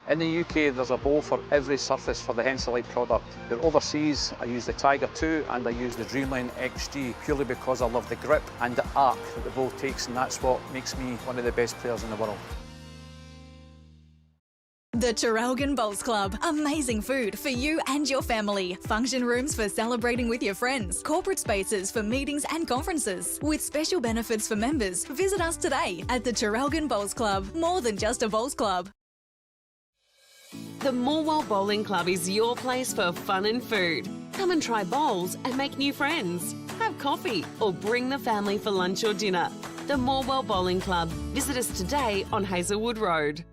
In the UK, there's a bowl for every surface for the Henselite product. But overseas, I use the Tiger 2 and I use the Dreamline XG purely because I love the grip and the arc that the bowl takes, and that's what makes me one of the best players in the world. The Traralgon Bowls Club. Amazing food for you and your family. Function rooms for celebrating with your friends. Corporate spaces for meetings and conferences. With special benefits for members. Visit us today at the Traralgon Bowls Club. More than just a bowls club. The Morwell Bowling Club is your place for fun and food. Come and try bowls and make new friends. Have coffee or bring the family for lunch or dinner. The Morwell Bowling Club. Visit us today on Hazelwood Road.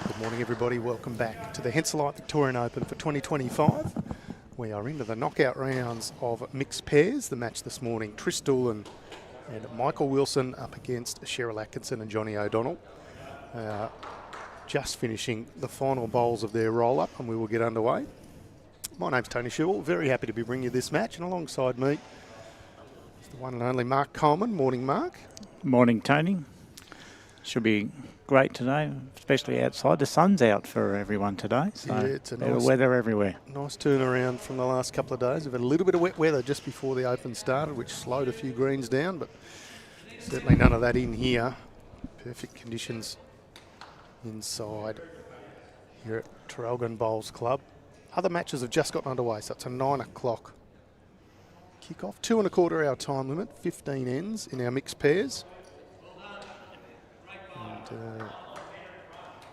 Good morning, everybody. Welcome back to the Henselite Victorian Open for 2025. We are into the knockout rounds of mixed pairs. The match this morning, DOOLAN and Michael Wilson up against Cheryl Atkinson and Johnny O'Donnell. Just finishing the final bowls of their roll-up, and we will get underway. My name's Tony Shewell. Very happy to be bringing you this match, and alongside me is the one and only Mark Coleman. Morning, Mark. Morning, Tony. Should be great today, especially outside. The sun's out for everyone today, so yeah, it's a better nice weather everywhere. Nice turnaround from the last couple of days. We've had a little bit of wet weather just before the Open started, which slowed a few greens down, but certainly none of that in here. Perfect conditions inside here at Traralgon Bowls Club. Other matches have just gotten underway, so it's a 9 o'clock kick-off. 2.25 hour time limit, 15 ends in our mixed pairs.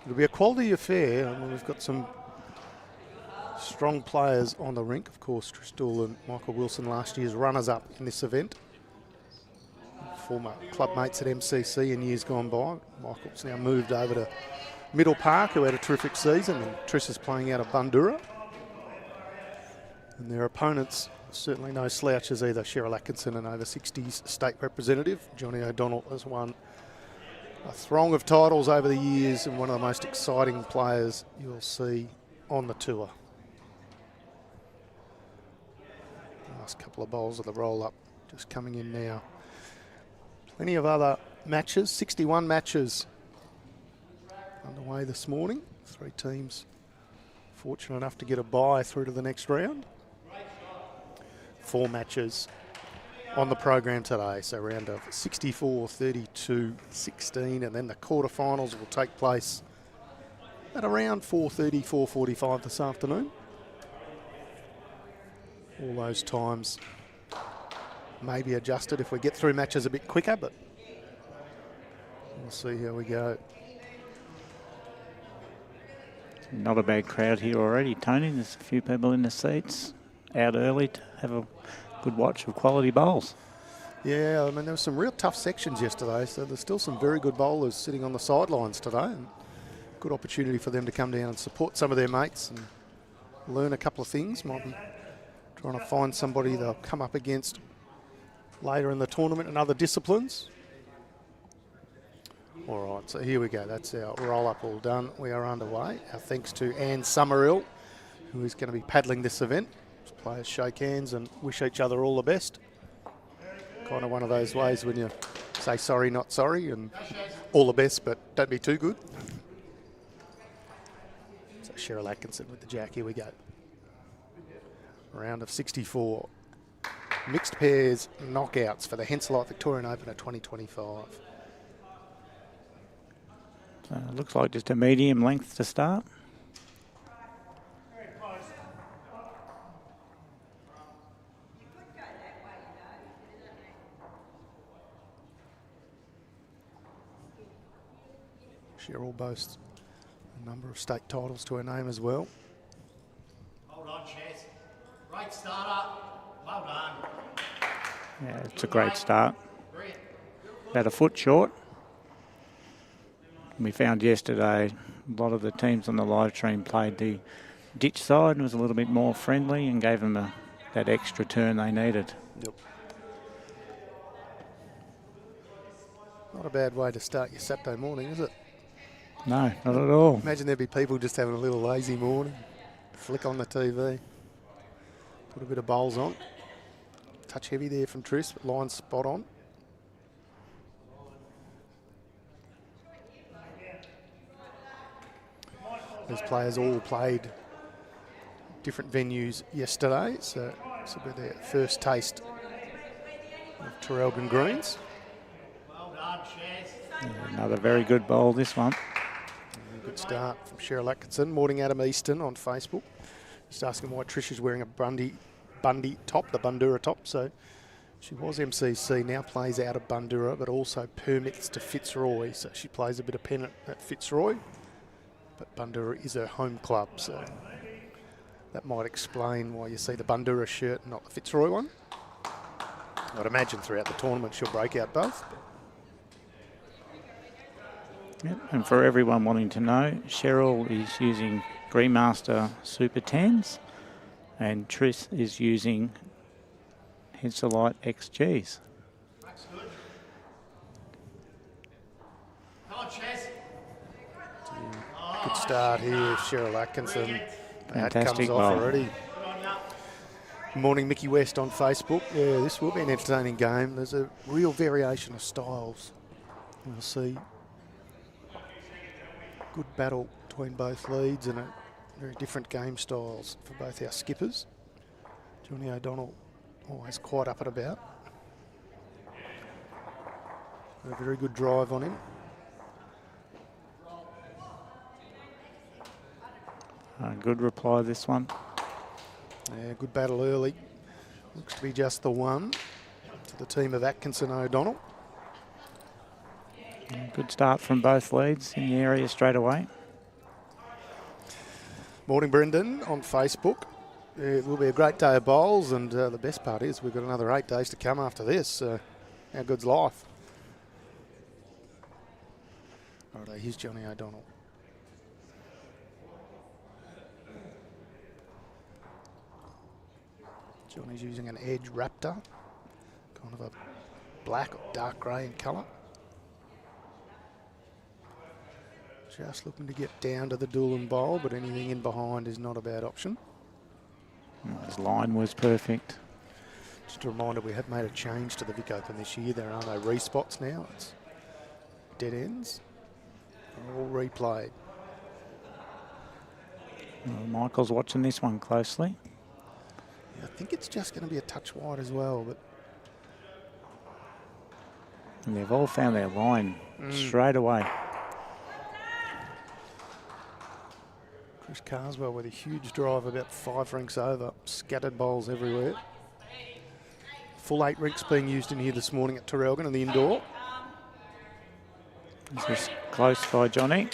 It'll be a quality affair. I mean, we've got some strong players on the rink. Of course, DOOLAN and Michael Wilson, last year's runners-up in this event. Former club mates at MCC in years gone by. Michael's now moved over to Middle Park, who had a terrific season, and Trish is playing out of Bundoora. And their opponents, certainly no slouches either. Cheryl Atkinson, an over 60s state representative. Johnny O'Donnell has won a throng of titles over the years and one of the most exciting players you'll see on the tour. Last couple of bowls of the roll-up just coming in now. Plenty of other matches, 61 matches underway this morning. 3 teams fortunate enough to get a bye through to the next round. 4 matches on the program today, so round of 64, 32, 16, and then the quarterfinals will take place at around 4:30, 4:45 this afternoon. All those times may be adjusted if we get through matches a bit quicker, but we'll see how we go. Not a bad crowd here already, Tony. There's a few people in the seats out early to have a good watch of quality bowls. Yeah, I mean, there were some real tough sections yesterday, so there's still some very good bowlers sitting on the sidelines today, and good opportunity for them to come down and support some of their mates and learn a couple of things. Might be trying to find somebody they'll come up against later in the tournament in other disciplines. All right, so here we go. That's our roll-up all done. We are underway. Our thanks to Anne Summerhill, who is going to be paddling this event. Players shake hands and wish each other all the best. Kind of one of those ways when you say sorry, not sorry, and all the best, but don't be too good. So Cheryl Atkinson with the jack. Here we go. Round of 64. Mixed pairs knockouts for the Henselite Victorian Open of 2025. Looks like just a medium length to start. Cheryl boasts a number of state titles to her name as well. Hold on, Chaz. Great starter. Well done. Yeah, it's a great start. About a foot short. We found yesterday a lot of the teams on the live stream played the ditch side and was a little bit more friendly and gave them that extra turn they needed. Yep. Not a bad way to start your Saturday morning, is it? No, not at all. Imagine there'd be people just having a little lazy morning. Flick on the TV. Put a bit of bowls on. Touch heavy there from Tris, but line spot on. These players all played different venues yesterday, so this will be their first taste of Traralgon greens. Well done, Chaz. Another very good bowl, this one. Good start from Cheryl Atkinson. Morning Adam Easton on Facebook. Just asking why Trish is wearing a Bundy top, the Bundura top. So she was MCC, now plays out of Bundura, but also permits to Fitzroy. So she plays a bit of pennant at Fitzroy, but Bundura is her home club. So that might explain why you see the Bundura shirt and not the Fitzroy one. I'd imagine throughout the tournament she'll break out both. Yep. And for everyone wanting to know, Cheryl is using Greenmaster Super Tens and Tris is using Henselite XGs. That's good. Come on, Chaz. Good start here, Cheryl Atkinson. That Fantastic comes off bowl. already. Good on ya. Morning, Mickey West on Facebook. Yeah, this will be an entertaining game. There's a real variation of styles. We'll see good battle between both leads and a very different game styles for both our skippers. Johnny O'Donnell always quite up and about. A very good drive on him. Good reply, this one. Yeah, good battle early. Looks to be just the one to the team of Atkinson O'Donnell. Good start from both leads in the area straight away. Morning, Brendan, on Facebook. It will be a great day of bowls, and the best part is we've got another 8 days to come after this. How good's life? Righto, here's Johnny O'Donnell. Johnny's using an Edge Raptor, kind of a black or dark grey in colour. Just looking to get down to the DOOLAN bowl, but anything in behind is not a bad option. His line was perfect. Just a reminder, we have made a change to the Vic Open this year. There are no respots now. It's dead ends. They're all replayed. Michael's watching this one closely. Yeah, I think it's just going to be a touch wide as well, but And they've all found their line straight away. Chris Carswell with a huge drive about 5 rinks over. Scattered bowls everywhere. Full 8 rinks being used in here this morning at Traralgon in the indoor. This is close by Johnny.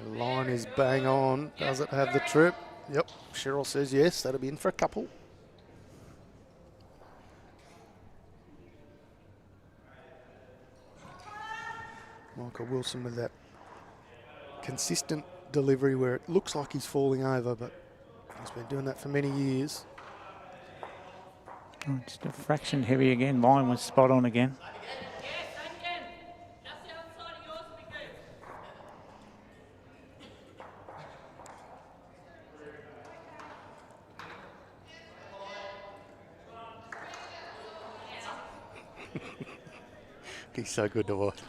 The line is bang on. Does it have the trip? Yep. Cheryl says yes. That'll be in for a couple. Michael Wilson with that consistent delivery where it looks like he's falling over, but he's been doing that for many years. Oh, just a fraction heavy again. Line was spot on again. He's so good to watch.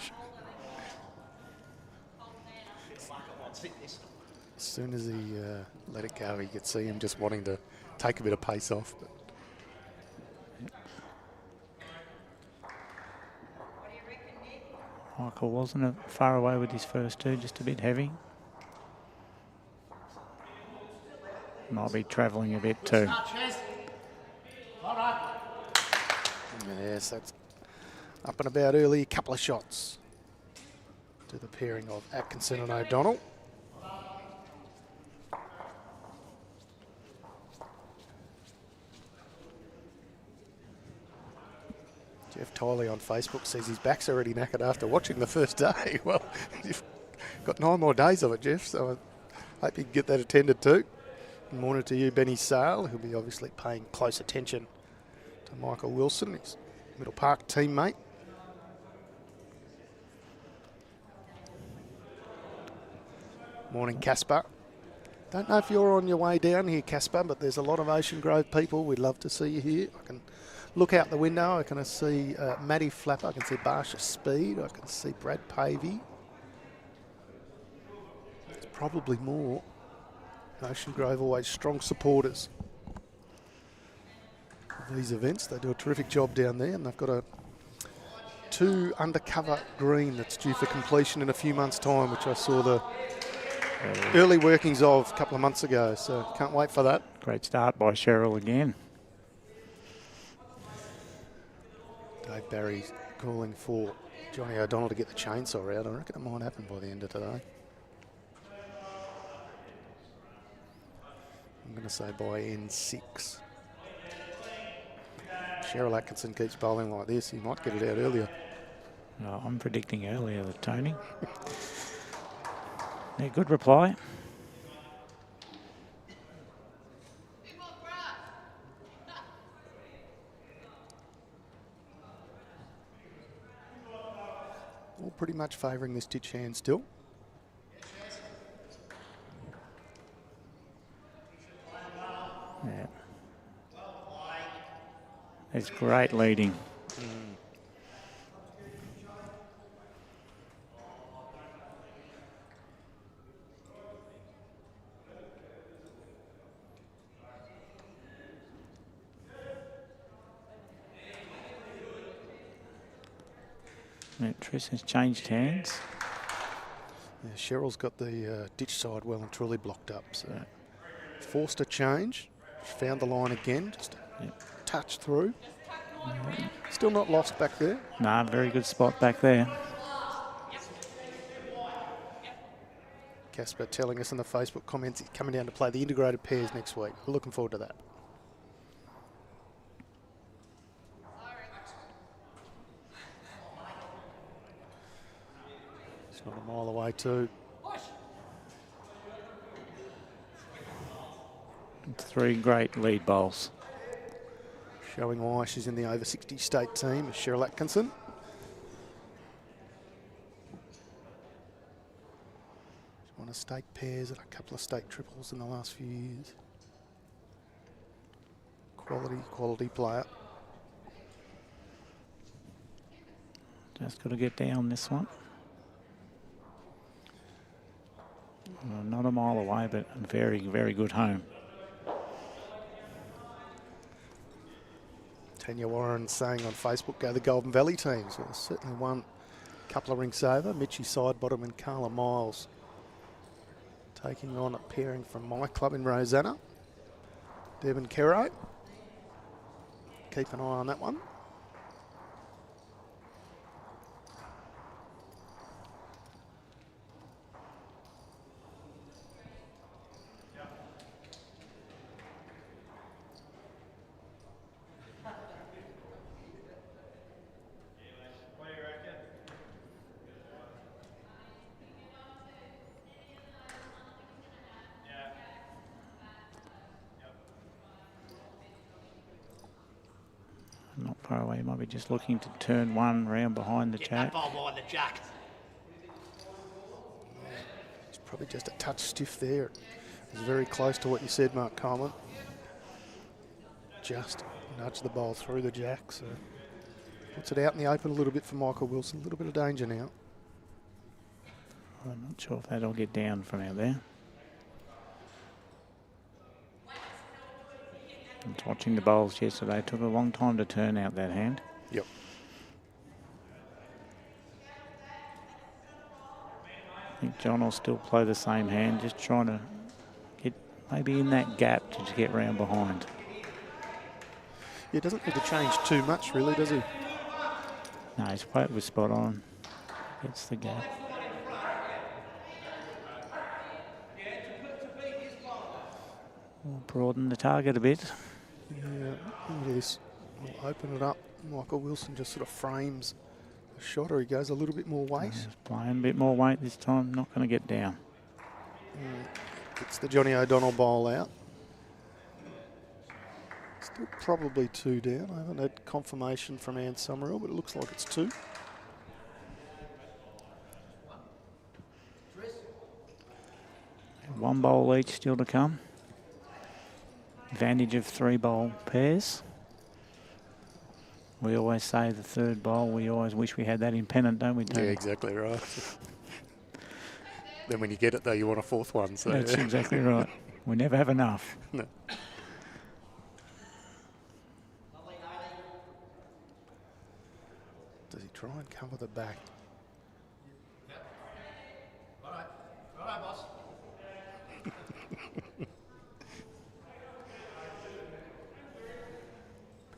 As soon as he let it go, you could see him just wanting to take a bit of pace off. But Michael wasn't far away with his first two, just a bit heavy. Might be travelling a bit too. yes, that's up and about early. A couple of shots to the pairing of Atkinson and O'Donnell. Jeff Tiley on Facebook says his back's already knackered after watching the first day. Well, you've got 9 more days of it, Jeff, so I hope you can get that attended to. Good morning to you, Benny Sale, who'll be obviously paying close attention to Michael Wilson, his Middle Park teammate. Morning, Casper. Don't know if you're on your way down here, Casper, but there's a lot of Ocean Grove people. We'd love to see you here. I can look out the window. I can see Matty Flapper. I can see Barsha Speed. I can see Brad Pavey. There's probably more. Ocean Grove always strong supporters of these events. They do a terrific job down there, and they've got a 2 undercover green that's due for completion in a few months' time, which I saw the early workings of a couple of months ago, so can't wait for that. Great start by Cheryl again. Dave Barry's calling for Johnny O'Donnell to get the chainsaw out. I reckon it might happen by the end of today. I'm going to say by N6. Cheryl Atkinson keeps bowling like this. He might get it out earlier. Oh, I'm predicting earlier, Tony. Yeah, good reply. All pretty much favouring this ditch hand still. Yeah. It's great leading. Yeah, Triss has changed hands. Yeah, Cheryl's got the ditch side well and truly blocked up, so forced a change. Found the line again, just a touch through. Still not lost back there. Nah, very good spot back there. Casper telling us in the Facebook comments he's coming down to play the integrated pairs next week. We're looking forward to that. It's not a mile away too. 3 great lead bowls. Showing why she's in the over 60 state team is Cheryl Atkinson. She's won a state pairs and a couple of state triples in the last few years. Quality player. Just got to get down this one. Well, not a mile away, but a very, very good home. Tanya Warren saying on Facebook, go the Golden Valley teams. Well, certainly one couple of rinks over. Mitchie Sidebottom and Carla Miles taking on a pairing from my club in Rosanna. Devon Kero. Keep an eye on that one. Not far away, might be just looking to turn one round behind the Get jack. that ball behind the jack. It's probably just a touch stiff there. It's very close to what you said, Mark Coleman. Just nudge the bowl through the jack, so puts it out in the open a little bit for Michael Wilson. A little bit of danger now. I'm not sure if that'll get down from out there. I was watching the bowls yesterday. It took a long time to turn out that hand. Yep. I think John will still play the same hand, just trying to get maybe in that gap to just get round behind. He doesn't need to change too much, really, does he? No, his weight was spot on. Gets the gap. We'll broaden the target a bit. Yeah, look at this. We'll open it up. Michael Wilson just sort of frames the shot, or he goes a little bit more weight. He's playing a bit more weight this time. Not going to get down. Gets the Johnny O'Donnell bowl out. Still probably 2 down. I haven't had confirmation from Ann Summerall, but it looks like it's 2. one bowl each still to come. Advantage of 3-bowl pairs. We always say the third bowl, we always wish we had that in pennant, don't we, Yeah, Tony? exactly right. Then when you get it, though, you want a fourth one. So That's exactly right. We never have enough. No. Does he try and cover the back? Righto, boss. Big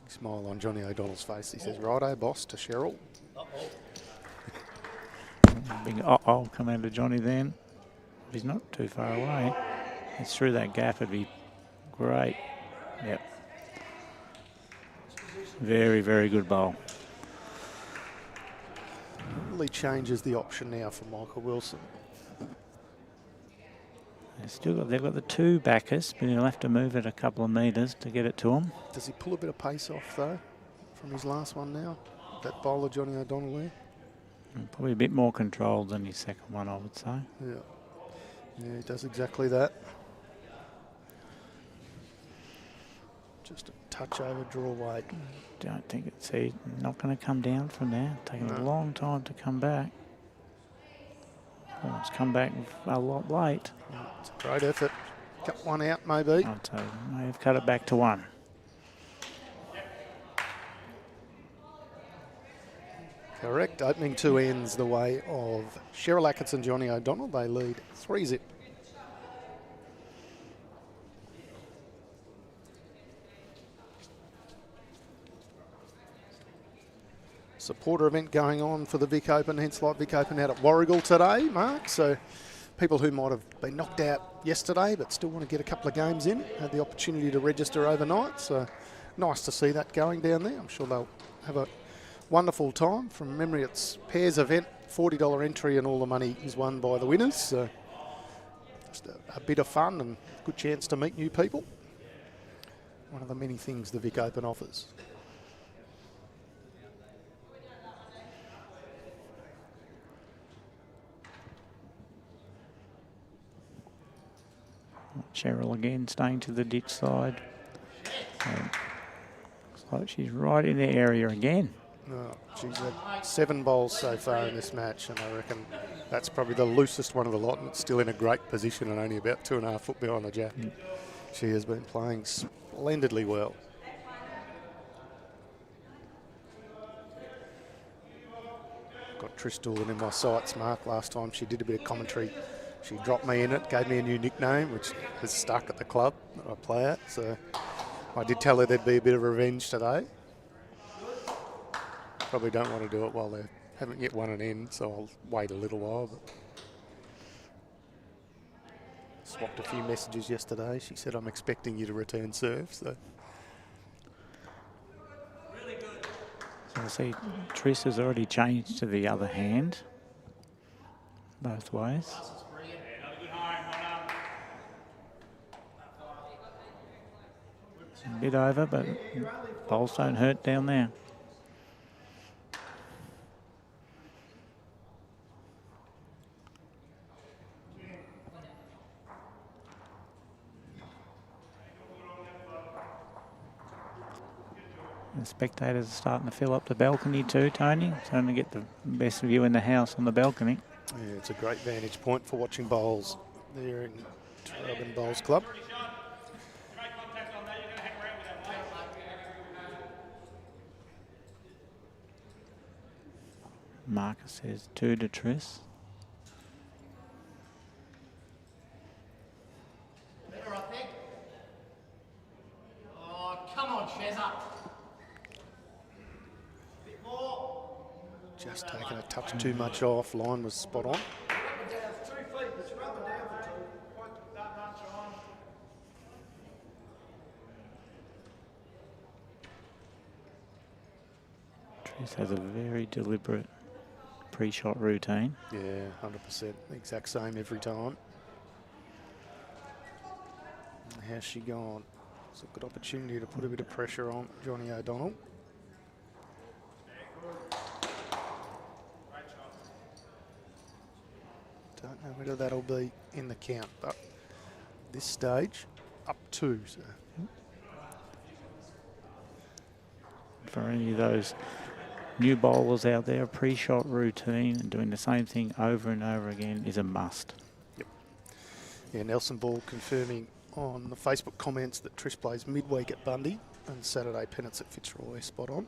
smile on Johnny O'Donnell's face. He says, righto, boss, to Cheryl. Big uh-oh come out of Johnny then. He's not too far away. It's through that gap, it'd be great. Yep. Very, very good bowl. Really changes the option now for Michael Wilson. They've got the 2 backers, but he'll have to move it a couple of metres to get it to him. Does he pull a bit of pace off, though, from his last one now? That bowler, Johnny O'Donnell there? Probably a bit more controlled than his second one, I would say. Yeah. Yeah, he does exactly that. Just a touch over draw weight. Don't think it's not going to come down from there. Taking a long time to come back. Oh, it's come back a lot late. It's a great effort. Cut one out, maybe. I'd say may have cut it back to 1. Correct. Opening 2 ends the way of Cheryl Atkinson, Johnny O'Donnell. They lead 3-0. Supporter event going on for the Vic Open, hence like Vic Open out at Warragul today, Mark. So people who might have been knocked out yesterday but still want to get a couple of games in had the opportunity to register overnight. So nice to see that going down there. I'm sure they'll have a wonderful time. From memory, it's pairs event, $40 entry, and all the money is won by the winners. So just a bit of fun and good chance to meet new people. One of the many things the Vic Open offers. Cheryl again staying to the ditch side. Looks like she's right in the area again. Oh, she's had 7 bowls so far in this match, and I reckon that's probably the loosest one of the lot, and it's still in a great position and only about 2.5 foot behind the jack. She has been playing splendidly well. Got Trish Doolan in my sights, Mark. Last time she did a bit of commentary, she dropped me in it, gave me a new nickname, which has stuck at the club that I play at. So I did tell her there'd be a bit of revenge today. Probably don't want to do it while they haven't yet won an end, so I'll wait a little while. But swapped a few messages yesterday. She said, I'm expecting you to return serve. So I see Triss has already changed to the other hand, both ways. It's a bit over, but bowls don't hurt down there. The spectators are starting to fill up the balcony too, Tony. Starting to get the best view in the house on the balcony. yeah, it's a great vantage point for watching bowls there in Traralgon Bowls Club. Marcus says 2 to Triss. Better, I think. Oh, come on, Shezza. Bit more. Just taking a touch too much off. Line was spot on. Rub it down 2 feet. Just rub it down for 2. Quite that much on. Triss has a very deliberate pre-shot routine. Yeah, 100%. The exact same every time. And how's she gone? It's a good opportunity to put a bit of pressure on Johnny O'Donnell. Don't know whether that'll be in the count, but this stage, up 2. So. For any of those new bowlers out there, a pre-shot routine and doing the same thing over and over again is a must. Yep. Yeah, Nelson Ball confirming on the Facebook comments that Trish plays midweek at Bundy and Saturday Pennants at Fitzroy. Spot on.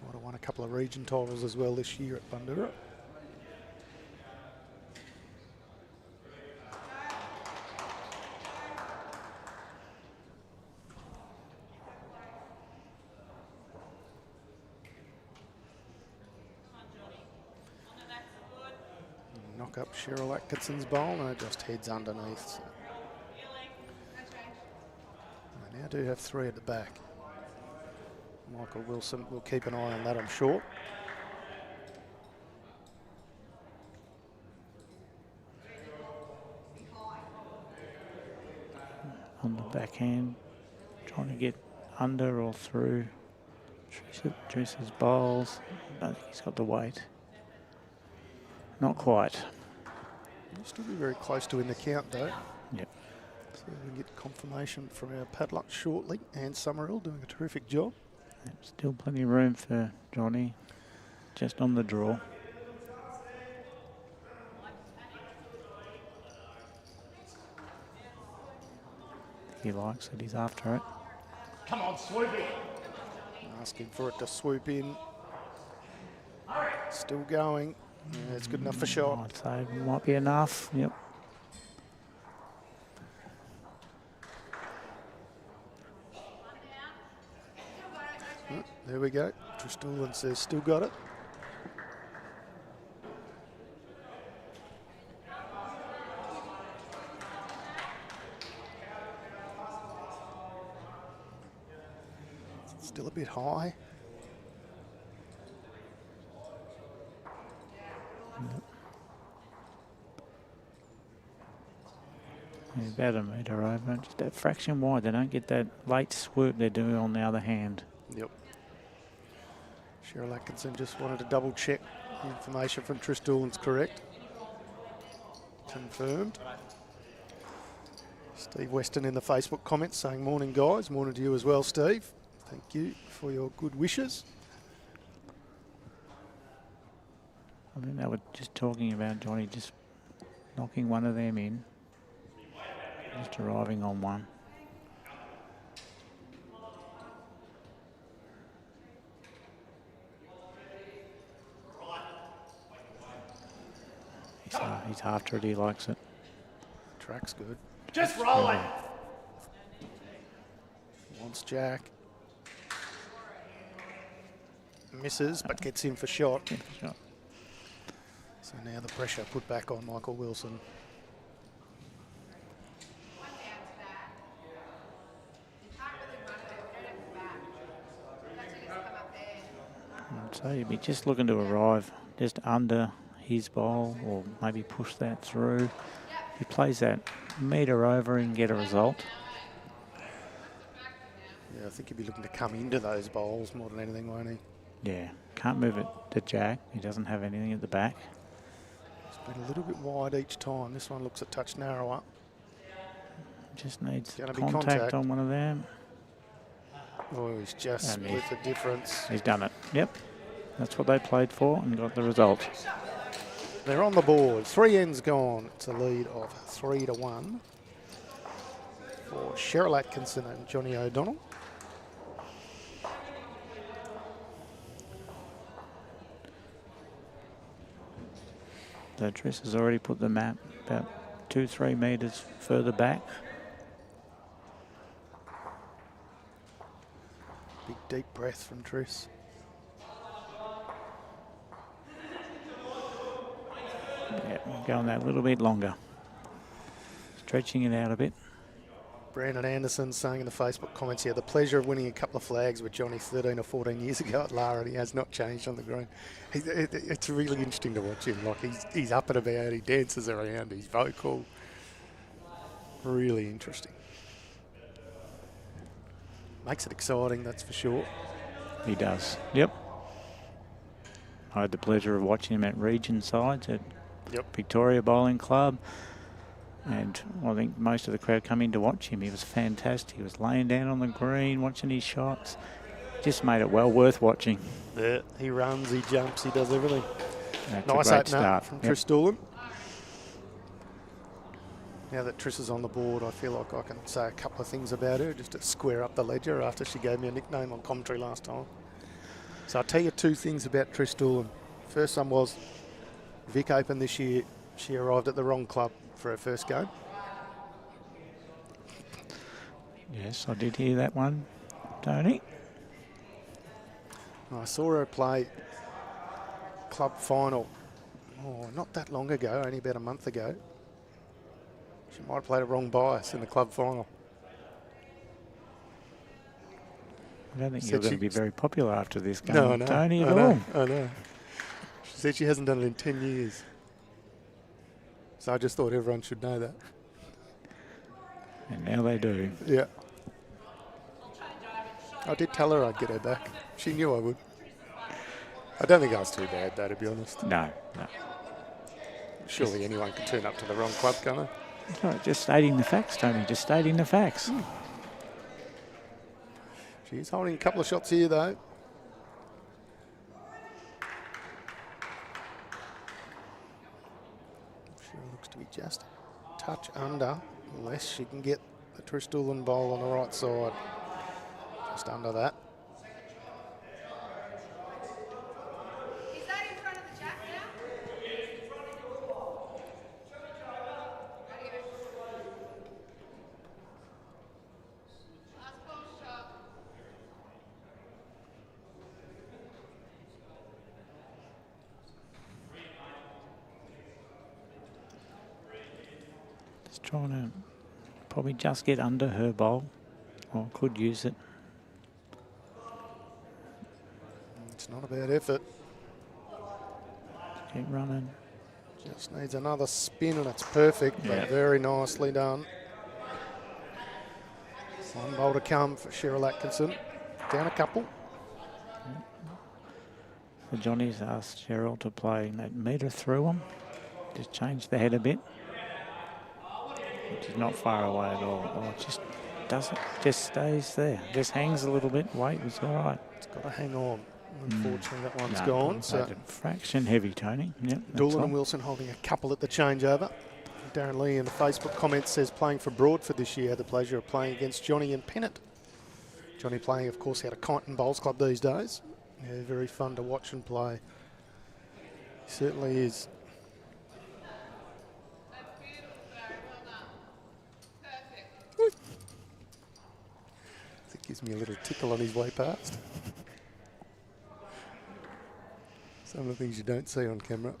Might have won a couple of region titles as well this year at Bundoora. Knock up Cheryl Atkinson's bowl and it just heads underneath. So. They now do have 3 at the back. Michael Wilson will keep an eye on that, I'm sure. On the backhand, trying to get under or through Trish's bowls. I don't think he's got the weight. Not quite. He'll still be very close to in the count though. Yep. So we'll get confirmation from our padlock shortly. And Summerall doing a terrific job. Still plenty of room for Johnny, just on the draw. He likes it, he's after it. Come on, swoop it. Asking for it to swoop in. Still going. Yeah, it's good enough for shot. I'd say it might be enough, yep. Oh, there we go. Trish Doolan says still got it. Still a bit high. About a metre over, just that fraction wide. They don't get that late swoop they're doing on the other hand. Yep. Cheryl Atkinson just wanted to double check the information from Trish Doolan's correct. Confirmed. Steve Weston in the Facebook comments saying, morning guys, morning to you as well, Steve. Thank you for your good wishes. I think they were just talking about Johnny just knocking one of them in. Just arriving on one. He's after it, he likes it. Track's good. Just roll it. Wants Jack. Misses, but gets in for shot. So now the pressure put back on Michael Wilson. So you'd be just looking to arrive just under his bowl or maybe push that through. If he plays that metre over and get a result. Yeah, I think he'd be looking to come into those bowls more than anything, won't he? Yeah, can't move it to Jack. He doesn't have anything at the back. It's been a little bit wide each time. This one looks a touch narrower. Just needs contact contact on one of them. Oh, he's just And split the difference. He's done it. Yep. That's what they played for and got the result. They're on the board. 3 ends gone. It's a lead of 3-1 for Cheryl Atkinson and Johnny O'Donnell. The Triss has already put the map about 2-3 metres further back. Big deep breath from Triss. Yeah, going that little bit longer. Stretching it out a bit. Brandon Anderson saying in the Facebook comments, he had the pleasure of winning a couple of flags with Johnny 13 or 14 years ago at Lara, and he has not changed on the green. It's really interesting to watch him. Like he's up and about, he dances around, he's vocal. Really interesting. Makes it exciting, that's for sure. He does. Yep. I had the pleasure of watching him at region sides at Victoria Bowling Club. And I think most of the crowd come in to watch him. He was fantastic. He was laying down on the green, watching his shots. Just made it well worth watching. Yeah, he runs, he jumps, he does everything. That's Nice a great opener start from Yep. Trish Doolan. Now that Trish is on the board, I feel like I can say a couple of things about her just to square up the ledger after she gave me a nickname on commentary last time. So I'll tell you two things about Trish Doolan. First one was Vic Open this year. She arrived at the wrong club for her first game. Yes, I did hear that one, Tony. I saw her play club final, not that long ago, only about a month ago. She might have played a wrong bias in the club final. I don't think Said you're going she- to be very popular after this game, No, I know. Tony, at I all. know, I know. She said she hasn't done it in 10 years. So I just thought everyone should know that. And now they do. Yeah. I did tell her I'd get her back. She knew I would. I don't think I was too bad, though, to be honest. No, no. Surely anyone can turn up to the wrong club, can't they? It's all right, just stating the facts, Tony, just stating the facts. She's holding a couple of shots here, though. Sure looks to be just a touch under, unless she can get the Trish Doolan bowl on the right side. Just under that. Is that in front of the jack now? Last ball shot. Just trying to probably just get under her bowl. Or could use it. It's not a bad effort. Keep running. Just needs another spin and it's perfect, Yeah. but very nicely done. One bowl to come for Cheryl Atkinson. Down a couple. So Johnny's asked Cheryl to play that metre through him. Just change the head a bit. Which is not far away at all. Oh, it just doesn't, just stays there. Just hangs a little bit. Weight was all right. It's got to hang on. Unfortunately, that one's No, gone. So a fraction heavy, Tony. Yep, that's Doolan all. and Wilson holding a couple at the changeover. Darren Lee in the Facebook comments says playing for Broadford this year, had the pleasure of playing against Johnny and Pennant. Johnny playing, of course, out of Kyneton Bowls Club these days. Yeah, very fun to watch and play. He certainly is. That's beautiful, Barry. Well done. Perfect. It gives me a little tickle on his way past. Some of the things you don't see on camera.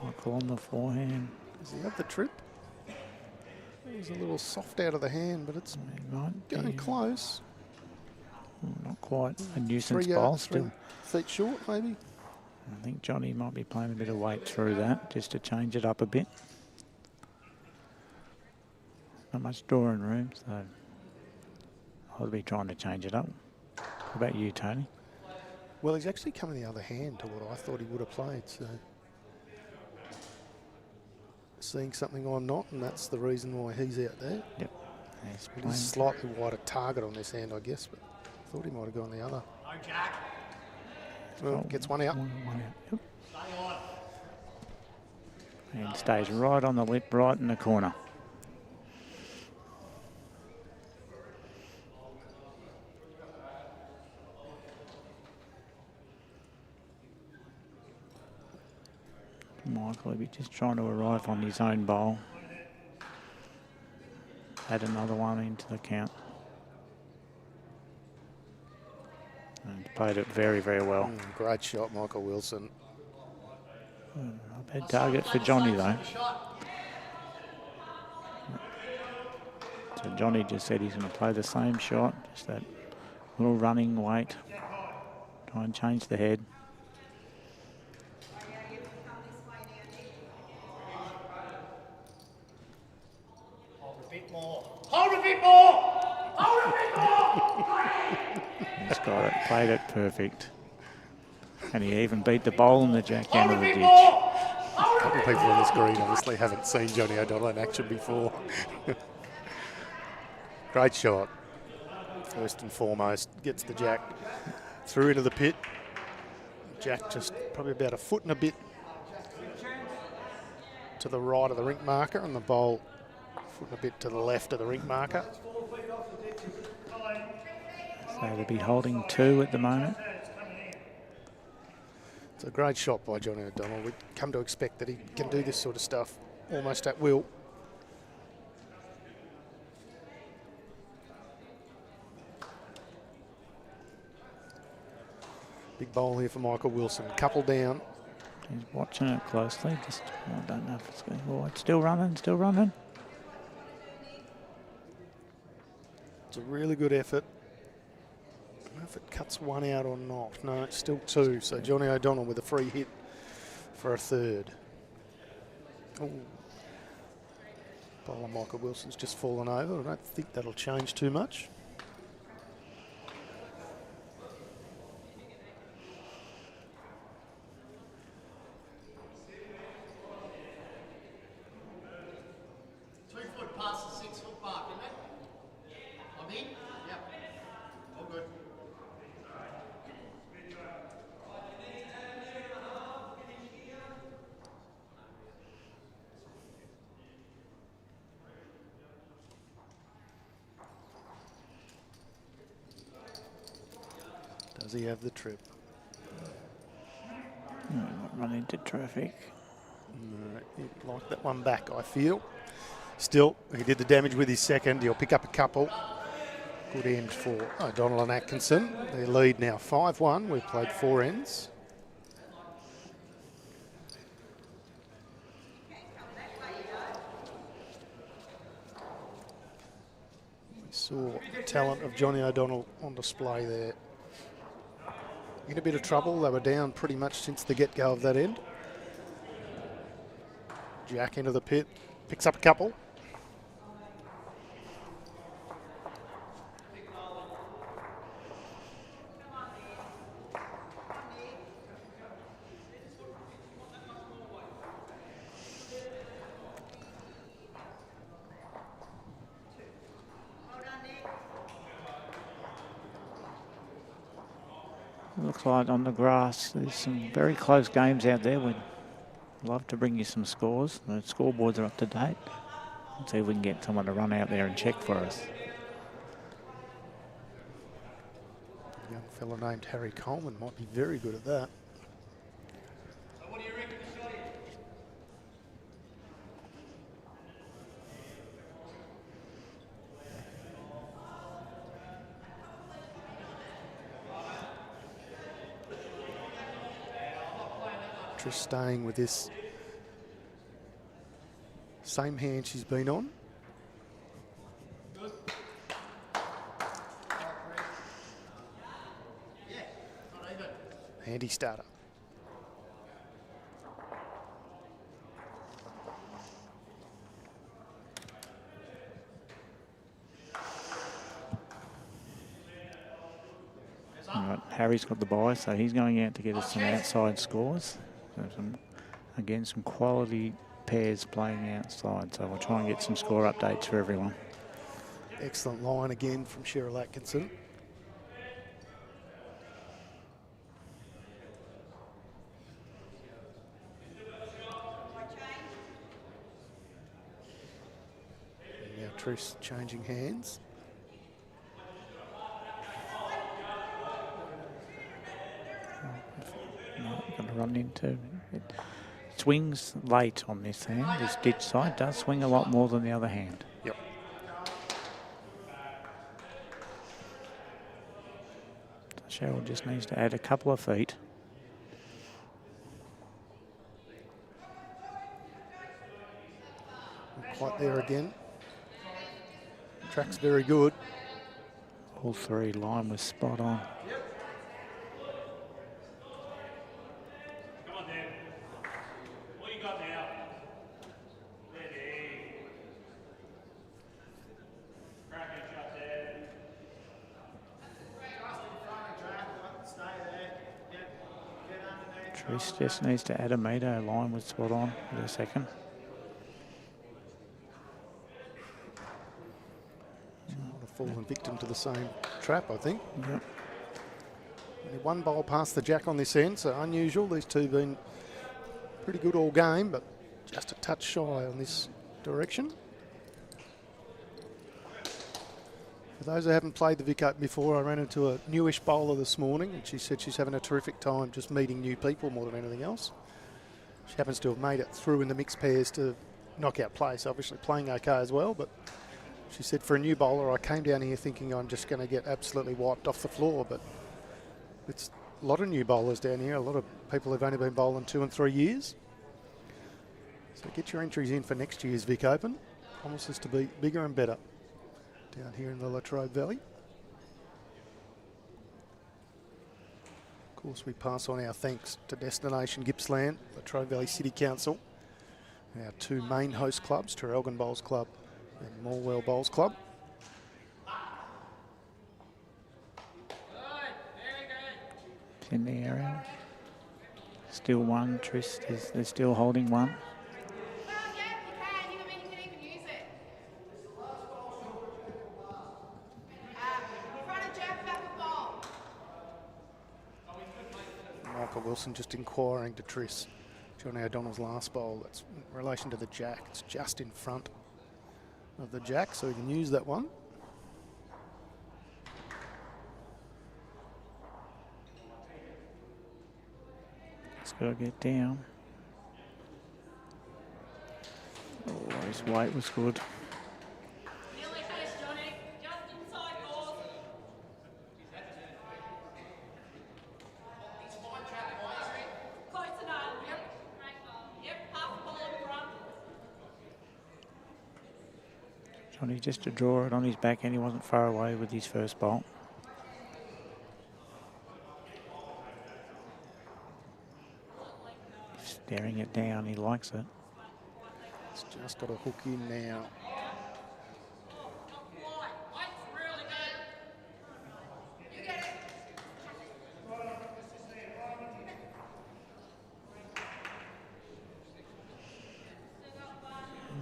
Michael on the forehand. Does he have the trip? He's a little soft out of the hand, but it's He might going be close. not quite a nuisance 3 bowl 3 still. feet short, maybe. I think Johnny might be playing a bit of weight through that just to change it up a bit. Not much drawing room, so I'll be trying to change it up. What about you, Tony? Well, he's actually coming the other hand to what I thought he would have played, so seeing something I'm not, and that's the reason why he's out there. Yep. He's It playing. is slightly wider target on this hand, I guess, but I thought he might have gone the other. Well, gets one out. One out. Yep. And stays right on the lip, right in the corner. Michael will be just trying to arrive on his own bowl. Add another one into the count. And played it very, very well. Great shot, Michael Wilson. Not bad target for Johnny though. So Johnny just said he's going to play the same shot, just that little running weight. Try and change the head. Hold a bit more. Hold a bit more. Hold a bit more. He's got it, played it perfect. And he even beat the bowl and the jack end of the ditch. A couple of people on this green obviously haven't seen Johnny O'Donnell in action before. Great shot. First and foremost, gets the jack through into the pit. Jack just probably about a foot and a bit to the right of the rink marker, and the bowl a foot and a bit to the left of the rink marker. So they'll be holding 2 at the moment. It's a great shot by Johnny O'Donnell. We've come to expect that he can do this sort of stuff almost at will. Big bowl here for Michael Wilson. Couple down. He's watching it closely. Just, I don't know if it's going. Oh, it's still running, still running. It's a really good effort. I don't know if it cuts one out or not. No, it's still 2. So Johnny O'Donnell with a free hit for a third. Oh. Bowler Michael Wilson's just fallen over. I don't think that'll change too much. Does he have the trip? Run into traffic. No, he'd like that one back, I feel. Still, he did the damage with his second. He'll pick up a couple. Good end for O'Donnell and Atkinson. Their lead now 5-1. We've played 4 ends. We saw the talent of Johnny O'Donnell on display there. In a bit of trouble. They were down pretty much since the get-go of that end. Jack into the pit, picks up a couple. Looks like on the grass there's some very close games out there. We'd love to bring you some scores. The scoreboards are up to date. Let's see if we can get someone to run out there and check for us. A young fellow named Harry Coleman might be very good at that. Trish staying with this same hand she's been on. Handy starter. All right, Harry's got the bye, so he's going out to get us some outside scores. So some quality pairs playing outside, so we'll try and get some score updates for everyone. Excellent line again from Cheryl Atkinson. And now Trish changing hands. Going to run into it. Swings late on this hand. This ditch side does swing a lot more than the other hand. Yep. So Cheryl just needs to add a couple of feet. Not quite there again. Track's very good. All 3, line was spot on. Tris just needs to add a metre. Line was spot on for the second. She might have fallen victim to the same trap, I think. Yep. Only one bowl past the jack on this end, so unusual. These two have been pretty good all game, but just a touch shy on this direction. For those who haven't played the Vic Open before, I ran into a newish bowler this morning, and she said she's having a terrific time just meeting new people more than anything else. She happens to have made it through in the mixed pairs to knockout play, so obviously playing okay as well, but she said for a new bowler, I came down here thinking I'm just going to get absolutely wiped off the floor, but it's a lot of new bowlers down here, a lot of people who've only been bowling 2 and 3 years. So get your entries in for next year's Vic Open. Promises to be bigger and better down here in the Latrobe Valley. Of course, we pass on our thanks to Destination Gippsland, Latrobe Valley City Council, our 2 main host clubs, Traralgon Bowls Club and Morwell Bowls Club. It's in the area. Still one. Tris, they're still holding one. Well, yeah, you can. You can even use it. Front of Jeff, back of ball. Michael Wilson just inquiring to Tris. Johnny O'Donnell's last bowl, that's in relation to the jack. It's just in front of the jack, so we can use that one. Just got to get down. Oh, his weight was good. Nearly finished, Johnny. Just inside yours. Close enough. Yep. Yep, half the ball in front. Johnny just to draw it on his back, and he wasn't far away with his first bolt. Staring it down, he likes it. It's just got a hook in now.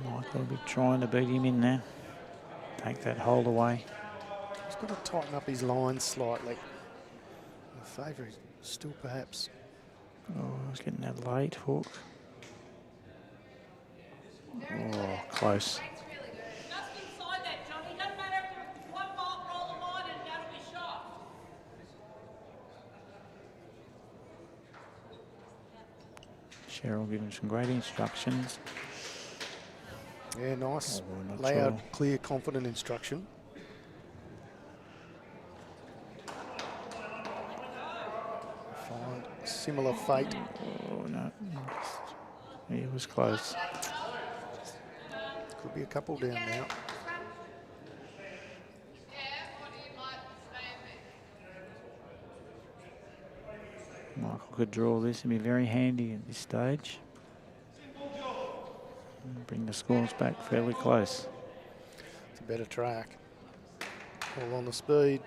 Michael will be trying to beat him in there. Take that hold away. He's got to tighten up his line slightly. The favour is still perhaps. Oh, he's getting that late hook. Oh, close. Just inside that, Johnny. Doesn't matter if you're one ball, roll them on, and that'll be shot. Cheryl giving some great instructions. Yeah, nice, Oh, not loud, sure. clear, confident instruction. Find a similar fate. Oh, no. He was close. Could be a couple down now. Yeah, or do you like to stay in there? Michael could draw this and be very handy at this stage. And bring the scores back fairly close. It's a better track. All on the speed.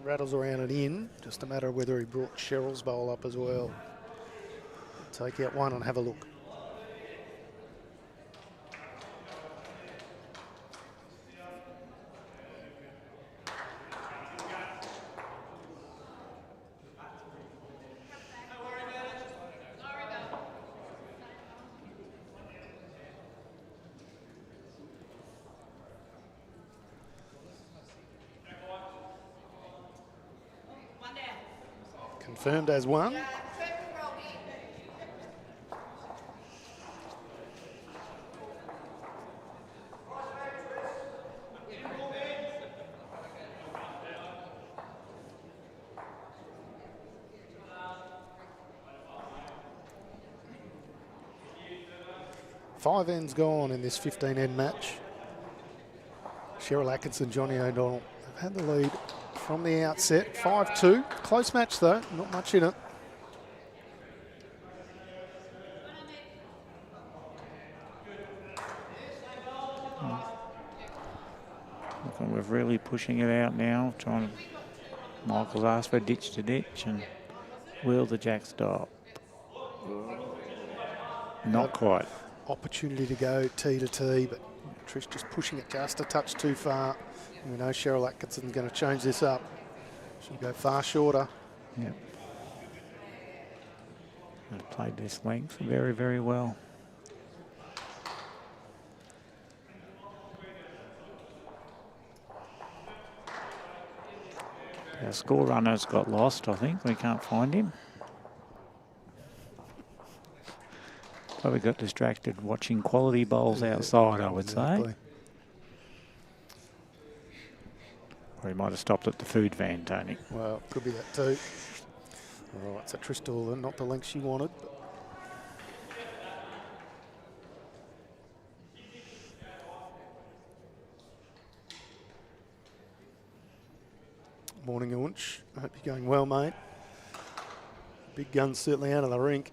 Rattles around and in. Just a matter of whether he brought Cheryl's bowl up as well. Take out one and have a look. One down. Confirmed as one. Purple roll in. 5 ends gone in this 15-end match. Cheryl Atkinson, Johnny O'Donnell have had the lead from the outset. 5-2. Close match though, not much in it. We're really pushing it out now, trying to Michael's asked for a ditch to ditch, and will the jack stop? Not quite. Opportunity to go tee to tee, but Trish just pushing it just a touch too far. And we know Cheryl Atkinson's going to change this up. She'll go far shorter. Yep. And played this length very, very well. Our score runner's got lost, I think. We can't find him. Probably got distracted watching quality bowls outside, I would say. Or he might have stopped at the food van, Tony. Well, could be that too. All right, so Trish DOOLAN, not the length she wanted. But morning, Unch. I hope you're going well, mate. Big guns certainly out of the rink.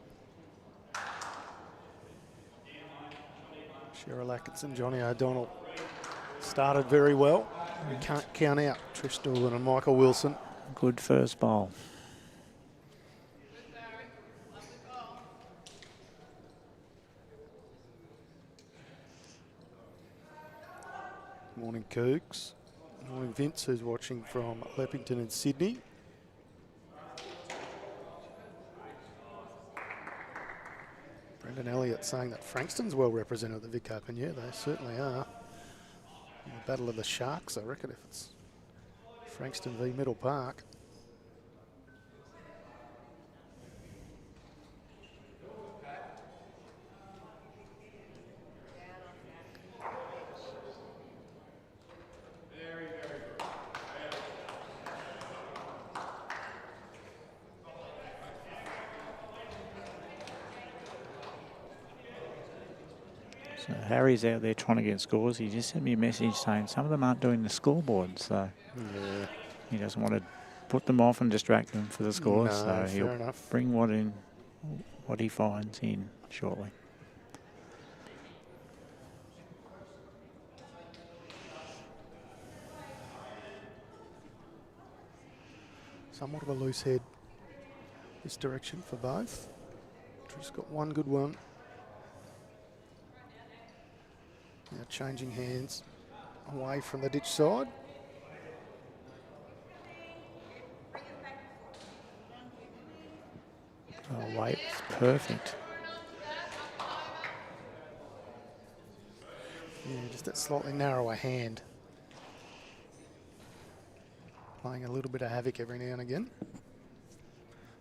Cheryl Atkinson, Johnny O'Donnell started very well. We can't count out Trish DOOLAN and Michael Wilson. Good first bowl. Morning, Cougs. Morning, Vince, who's watching from Leppington in Sydney. Brendan Elliott saying that Frankston's well represented at the Vic Open. Yeah, they certainly are. In the Battle of the Sharks, I reckon, if it's Frankston v Middle Park. So Harry's out there trying to get scores. He just sent me a message saying some of them aren't doing the scoreboard, so Yeah. he doesn't want to put them off and distract them for the scores. No, So fair he'll enough. bring what he finds in shortly. Somewhat of a loose head this direction for both. Trish's got one good one. Now changing hands away from the ditch side. Oh, wait, it's perfect. Yeah, just that slightly narrower hand. Playing a little bit of havoc every now and again.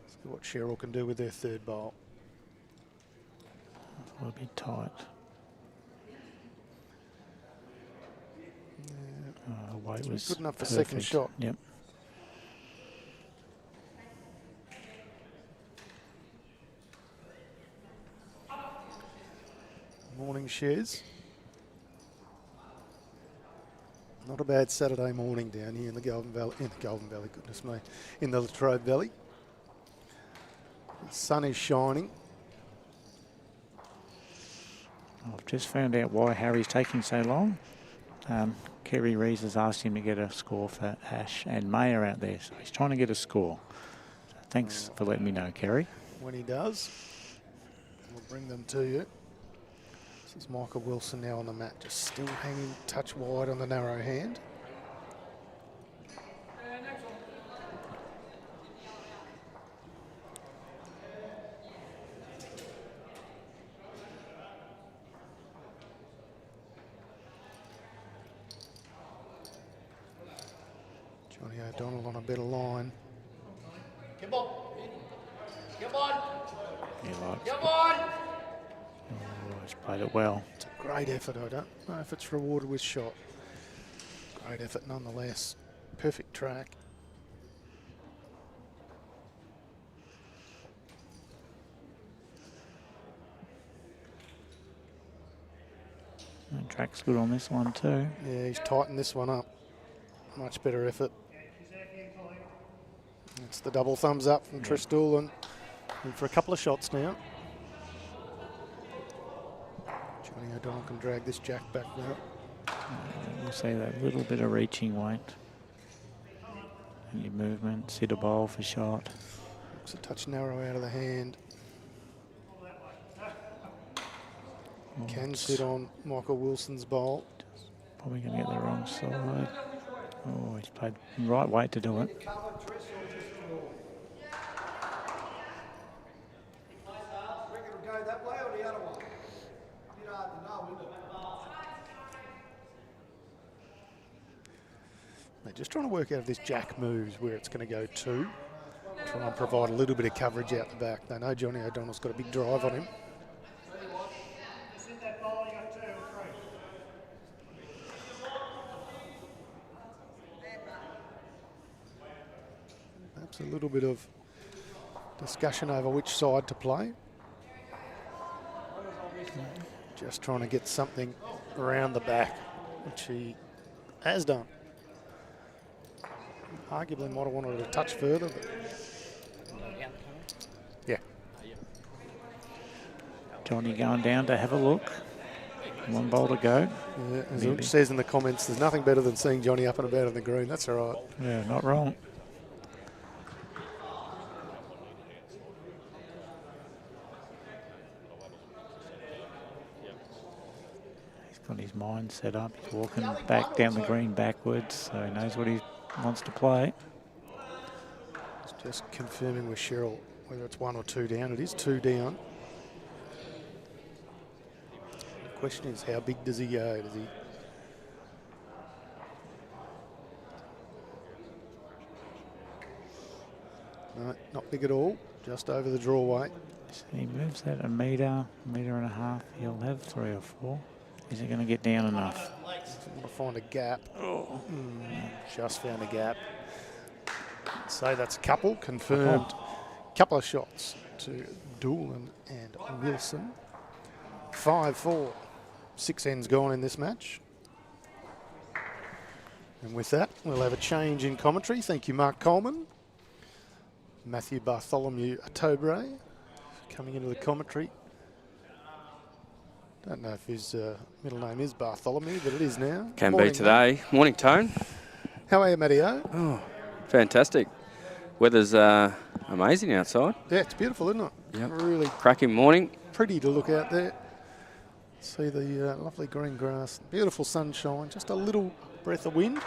See what Cheryl can do with their third bowl. A little bit tight. Weight was good enough for perfect. second shot. Yep. Morning, Shez. Not a bad Saturday morning down here in the Golden Valley. Goodness me, in the Latrobe Valley. The sun is shining. I've just found out why Harry's taking so long. Kerry Rees has asked him to get a score for Ash and Mayer out there, so he's trying to get a score. So thanks for letting me know, Kerry. When he does, we'll bring them to you. This is Michael Wilson now on the mat, just still hanging touch wide on the narrow hand. Johnny O'Donnell on a better line. Come on. Come on. He likes Come on. Oh, he's played it well. It's a great effort. I don't know if it's rewarded with shot. Great effort nonetheless. Perfect track. And track's good on this one too. Yeah, he's tightened this one up. Much better effort. It's the double thumbs up from Trish DOOLAN. And for a couple of shots now. Johnny O'Donnell can drag this jack back now. We'll see that little bit of reaching weight. Your movement, sit a bowl for shot. Looks a touch narrow out of the hand. Can sit on Michael Wilson's bowl. Probably going to get the wrong side. Oh, he's played the right weight to do it. They're just trying to work out if this jack moves where it's going to go to. Try and provide a little bit of coverage out the back. They know Johnny O'Donnell's got a big drive on him. Perhaps a little bit of discussion over which side to play. Just trying to get something around the back, which he has done. Arguably might have wanted it a touch further. But yeah. Johnny going down to have a look. One bowl to go. Yeah, as it says in the comments, there's nothing better than seeing Johnny up and about in the green. That's all right. Yeah, not wrong. He's got his mind set up. He's walking back down the green backwards, so he knows what he wants to play. It's just confirming with Cheryl whether it's 1 or 2 down. It is 2 down. The question is, how big does he go? Does he? No, not big at all. Just over the draw weight. So he moves that a metre and a half. He'll have 3 or 4. Is he going to get down enough? Want to find a gap. Oh. Just found a gap. So that's a couple confirmed. Couple of shots to Doolan and Wilson. 5-4. 6 ends gone in this match. And with that, we'll have a change in commentary. Thank you, Mark Coleman. Matthew Bartholomew Atobre coming into the commentary. Don't know if his middle name is Bartholomew, but it is now. Can Morning, be today. mate. Morning, Tone. How are you, Matty-O? Oh, fantastic. Weather's amazing outside. Yeah, it's beautiful, isn't it? Yep. Really Cracking morning. pretty to look out there. See the lovely green grass, beautiful sunshine, just a little breath of wind.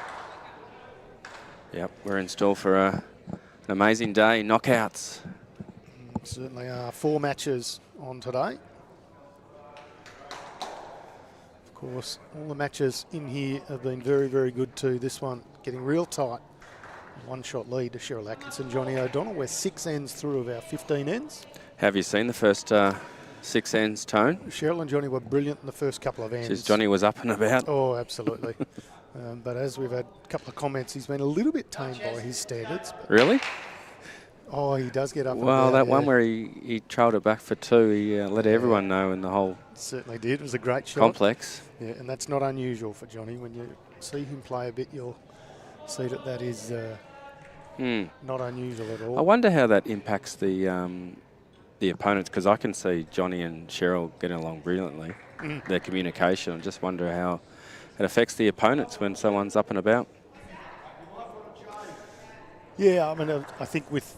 Yep, we're in store for an amazing day. Knockouts. Certainly are 4 matches on today. Of course, all the matches in here have been very, very good too. This one getting real tight. 1-shot lead to Cheryl Atkinson, Johnny O'Donnell. We're 6 ends through of our 15 ends. Have you seen the first 6 ends, Tone? Cheryl and Johnny were brilliant in the first couple of ends. Just Johnny was up and about. Oh, absolutely. But as we've had a couple of comments, he's been a little bit tamed by his standards. Really? Oh, he does get up and Well, about, that one yeah. where he trailed it back for 2, he let everyone know in the whole Certainly did. It was a great shot. complex. Yeah, and that's not unusual for Johnny. When you see him play a bit, you'll see that that is not unusual at all. I wonder how that impacts the opponents, because I can see Johnny and Cheryl getting along brilliantly. Their communication. I just wonder how it affects the opponents when someone's up and about. Yeah, I mean, I think with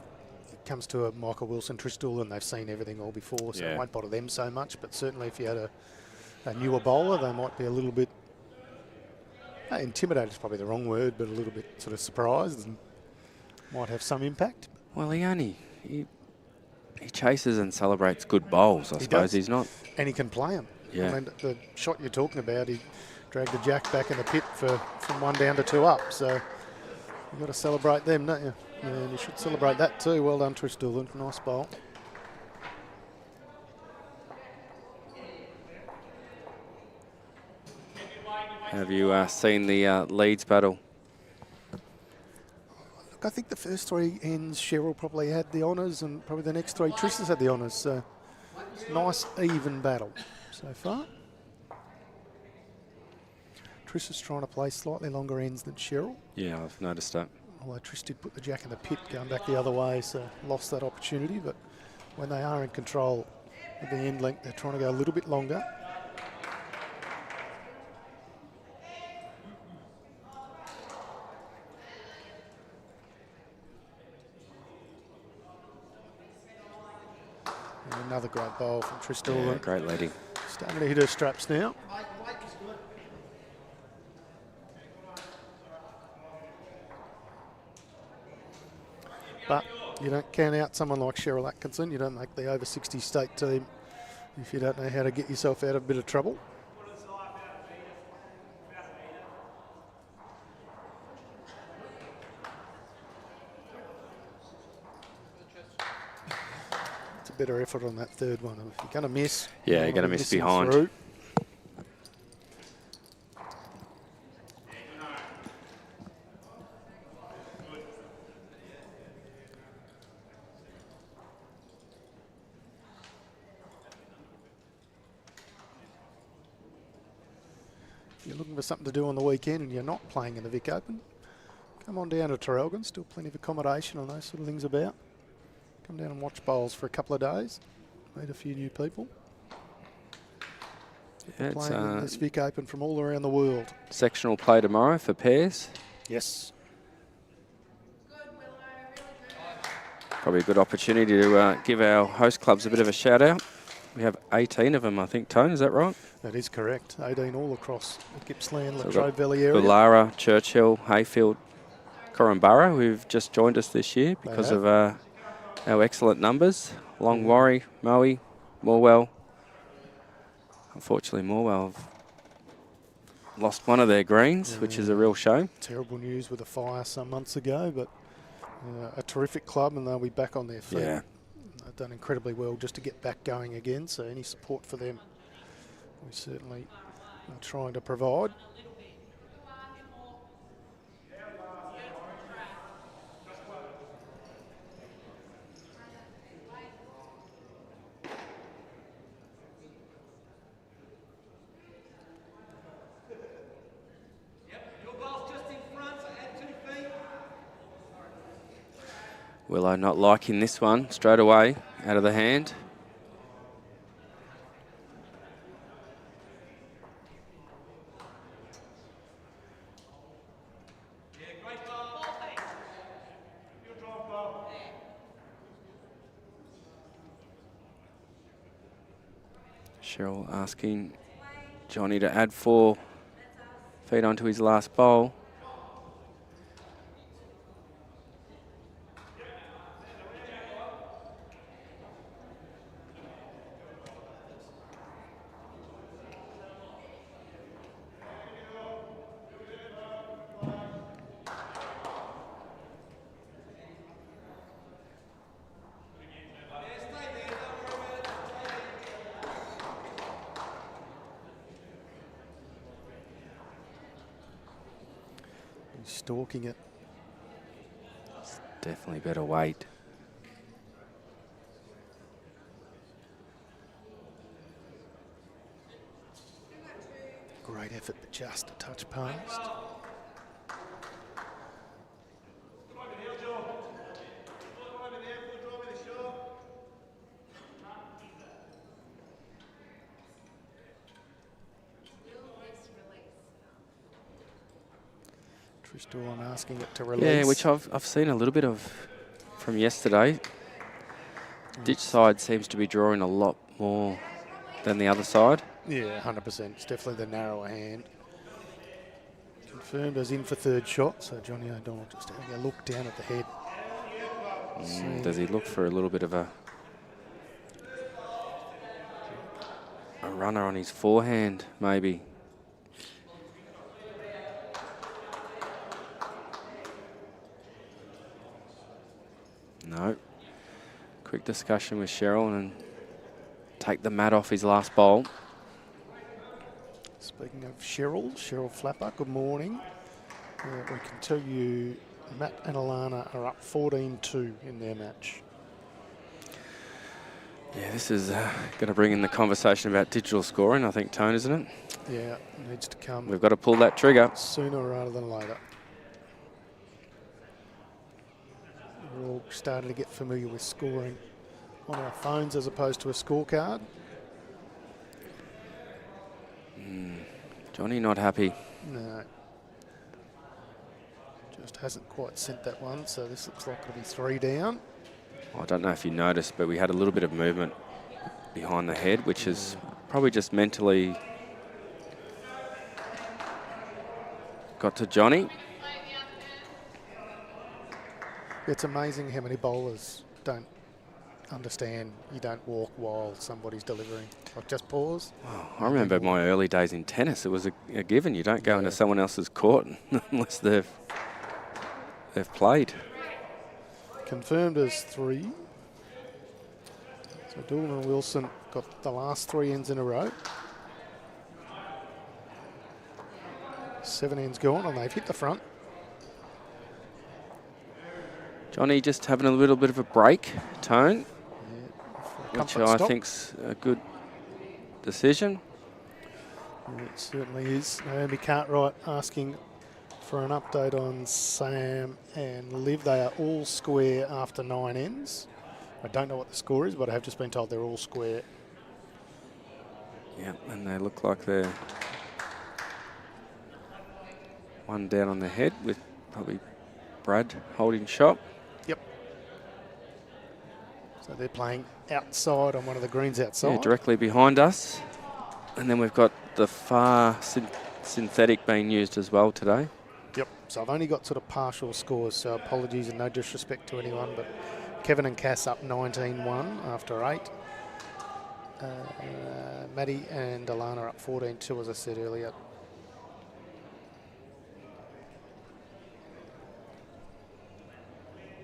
it comes to a Michael Wilson, Tristal, and they've seen everything all before, so Yeah. it won't bother them so much. But certainly if you had a newer bowler, they might be a little bit, intimidated is probably the wrong word, but a little bit sort of surprised and might have some impact. Well, he chases and celebrates good bowls, I He suppose. does. He's not. And he can play them. Yeah. I mean, the shot you're talking about, he dragged the jack back in the pit from 1 down to 2 up. So you've got to celebrate them, don't you? And you should celebrate that too. Well done, Tristal. Nice bowl. Have you seen the Leeds battle? Look, I think the first 3 ends, Cheryl probably had the honours, and probably the next 3, Trish has had the honours. So it's a nice, even battle so far. Trish is trying to play slightly longer ends than Cheryl. Yeah, I've noticed that. Although Trish did put the jack in the pit going back the other way, so lost that opportunity. But when they are in control of the end length, they're trying to go a little bit longer. Another great bowl from Trish Yeah, Doolan. great lady. Starting to hit her straps now. But you don't count out someone like Cheryl Atkinson. You don't make the over 60 state team if you don't know how to get yourself out of a bit of trouble. It's a better effort on that third one. If you're going to miss, Yeah, you're going to miss missing behind. through. If you're looking for something to do on the weekend and you're not playing in the Vic Open, come on down to Traralgon. Still plenty of accommodation and those sort of things about. Come down and watch bowls for a couple of days. Meet a few new people. Yeah, Playing in this Vic Open from all around the world. sectional play tomorrow for pairs. Yes. Probably a good opportunity to give our host clubs a bit of a shout out. We have 18 of them, I think, Tone, is that right? That is correct. 18 all across the Gippsland, So we've Latrobe got Valley area. Bullara, Churchill, Hayfield, Corumburra, who've just joined us this year because have. of our excellent numbers. Long Warrie, Moe, Morwell. Unfortunately, Morwell have lost one of their greens, which is a real shame. Terrible news with a fire some months ago, but a terrific club and they'll be back on their feet. Yeah. They've done incredibly well just to get back going again, so any support for them we certainly are trying to provide. Your ball's just in front, so add 2 feet. Willow not liking this one straight away out of the hand. Yeah, great ball. Your drive ball. Cheryl asking Johnny to add 4 feet onto his last bowl. He's stalking it. Definitely better weight. Great effort, but just a touch past. Trish Doolan asking it to release. Yeah, which I've seen a little bit of from yesterday. Ditch side seems to be drawing a lot more than the other side. Yeah, 100%. It's definitely the narrower hand. Confirmed as in for third shot, so Johnny O'Donnell just having a look down at the head. Does he look for a little bit of a runner on his forehand, maybe? No. Quick discussion with Cheryl and take the mat off his last bowl. Speaking of Cheryl Flapper, good morning. We can tell you Matt and Alana are up 14-2 in their match. Yeah, this is going to bring in the conversation about digital scoring, I think, Tone, isn't it? Yeah, it needs to come We've got to pull that trigger. sooner rather than later. We're all starting to get familiar with scoring on our phones as opposed to a scorecard. Johnny not happy. No. Just hasn't quite sent that one, so this looks like it'll be 3 down. I don't know if you noticed, but we had a little bit of movement behind the head, which is probably just mentally got to Johnny. It's amazing how many bowlers don't understand you don't walk while somebody's delivering. Like, just pause. I remember my early days in tennis. It was a given. You don't go into someone else's court unless they've played. Confirmed as 3. So Doolan and Wilson got the last 3 ends in a row. 7 ends gone, and they've hit the front. Johnny just having a little bit of a break, Tone, which Comfort I stop. think's a good decision. It certainly is. Naomi Cartwright asking for an update on Sam and Liv. They are all square after 9 ends. I don't know what the score is, but I have just been told they're all square. Yeah, and they look like they're one down on the head with probably Brad holding shop. Yep. So they're playing outside on one of the greens outside. Yeah, directly behind us. And then we've got the far synthetic being used as well today. Yep. So I've only got sort of partial scores, so apologies and no disrespect to anyone, but Kevin and Cass up 19-1 after 8. Maddie and Alana up 14-2, as I said earlier.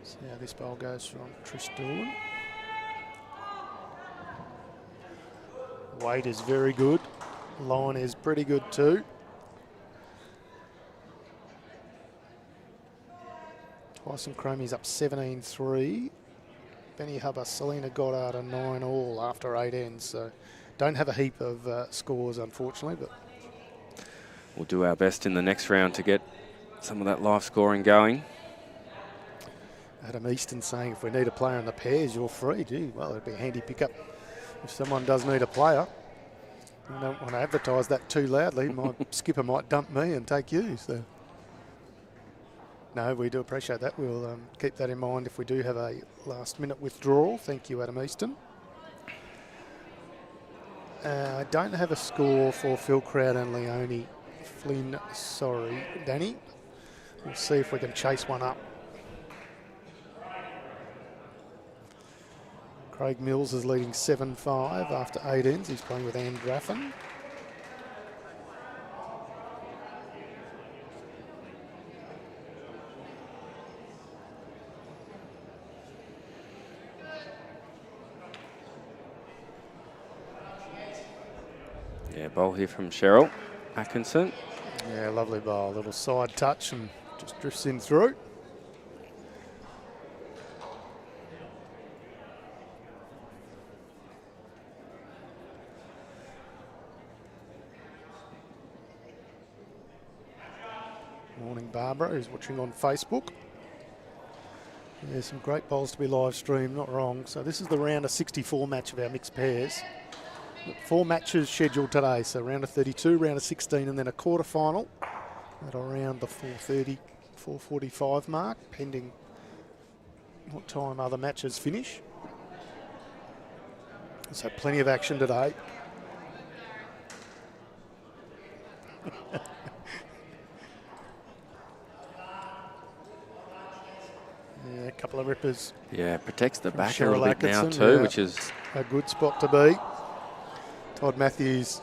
See how this bowl goes from Trish Doolan. Weight is very good. Line is pretty good too. Tyson Cromie's up 17-3. Benny Hubber, Selena Goddard, a 9 all after 8 ends. So don't have a heap of scores, unfortunately, but we'll do our best in the next round to get some of that live scoring going. Adam Easton saying if we need a player in the pairs, you're free. Gee, well, it'd be a handy pickup if someone does need a player. I don't want to advertise that too loudly. My skipper might dump me and take you. So no, we do appreciate that. We'll keep that in mind if we do have a last-minute withdrawal. Thank you, Adam Easton. I don't have a score for Phil Crowd and Leone Flynn. Sorry, Danny. We'll see if we can chase one up. Craig Mills is leading 7-5 after 8 ends. He's playing with Anne Draffin. Yeah, bowl here from Cheryl Atkinson. Yeah, lovely bowl. Little side touch and just drifts in through. Morning, Barbara, who's watching on Facebook. Yeah, some great bowls to be live streamed, not wrong. So this is the round of 64 match of our mixed pairs. 4 matches scheduled today, so round of 32, round of 16, and then a quarter final at around the 4:30, 4:45 mark, pending what time other matches finish. So plenty of action today. Yeah, a couple of rippers. Yeah, protects the back a Cheryl little bit now Atkinson, too, yeah. which is A good spot to be. Todd Matthews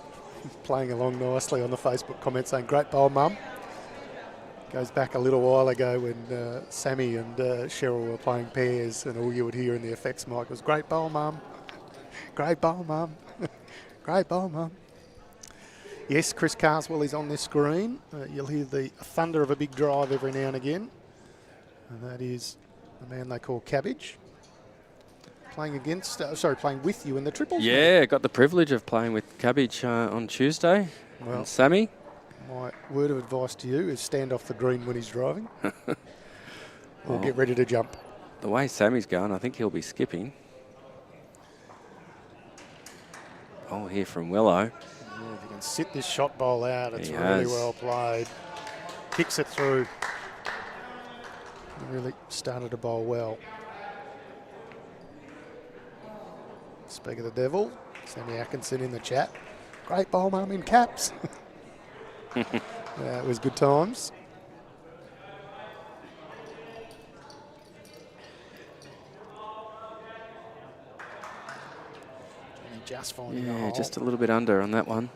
playing along nicely on the Facebook comment saying, great bowl, Mum. Goes back a little while ago when Sammy and Cheryl were playing pairs and all you would hear in the effects mic was, great bowl, Mum. Great bowl, Mum. Great bowl, Mum. Yes, Chris Carswell is on this screen. You'll hear the thunder of a big drive every now and again. And that is the man they call Cabbage. Playing against, playing with you in the triples. yeah, got the privilege of playing with Cabbage on Tuesday. Well, and Sammy. my word of advice to you is stand off the green when he's driving. Or get ready to jump. The way Sammy's going, I think he'll be skipping. Oh, here from Willow. Yeah, if you can sit this shot bowl out, it's He really has. well played. Kicks it through. Really started to bowl well. Speak of the devil. Sammy Atkinson in the chat. Great bowl, Mum, in caps. It was good times. Just finding a Yeah, hole. just a little bit under on that one.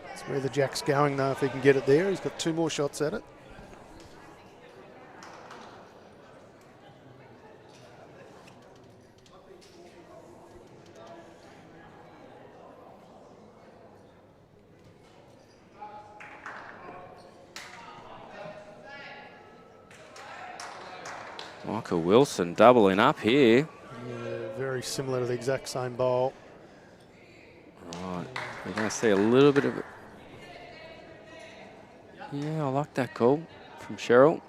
That's where the jack's going, though, if he can get it there. He's got 2 more shots at it. Michael Wilson doubling up here. Yeah, very similar to the exact same bowl. Right, we're going to see a little bit of it. Yeah, I like that call from Cheryl.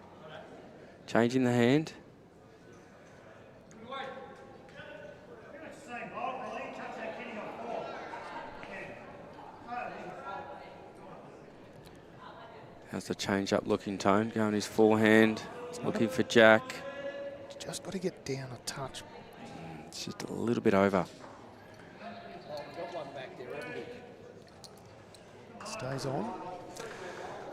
Changing the hand. How's the change up looking, Tone? Going his forehand, looking for Jack. Just got to get down a touch. It's just a little bit over. Stays on.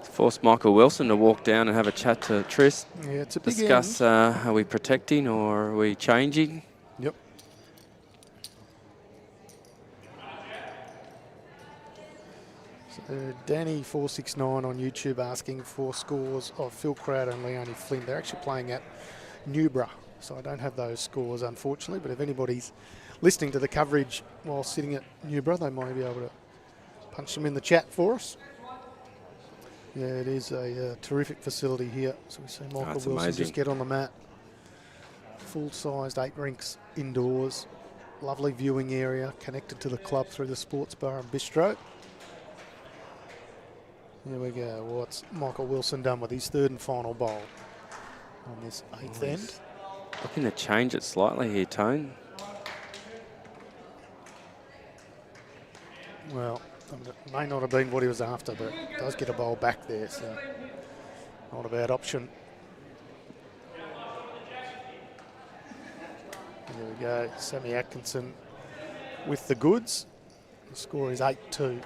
Force Michael Wilson to walk down and have a chat to Tris. Yeah, it's a big Discuss, are we protecting or are we changing? Yep. So Danny469 on YouTube asking for scores of Phil Crowder and Leonie Flynn. They're actually playing at Newborough, so I don't have those scores, unfortunately. But if anybody's listening to the coverage while sitting at Newborough, they might be able to punch them in the chat for us. Yeah, it is a terrific facility here. So we see Michael Wilson amazing. just get on the mat. Full-sized 8 rinks indoors. Lovely viewing area connected to the club through the sports bar and bistro. Here we go. What's Michael Wilson done with his 3rd and final bowl on this 8th end? Looking to change it slightly here, Tone. Well, it may not have been what he was after, but it does get a bowl back there, so not a bad option. There we go. Sammy Atkinson with the goods. The score is 8-2.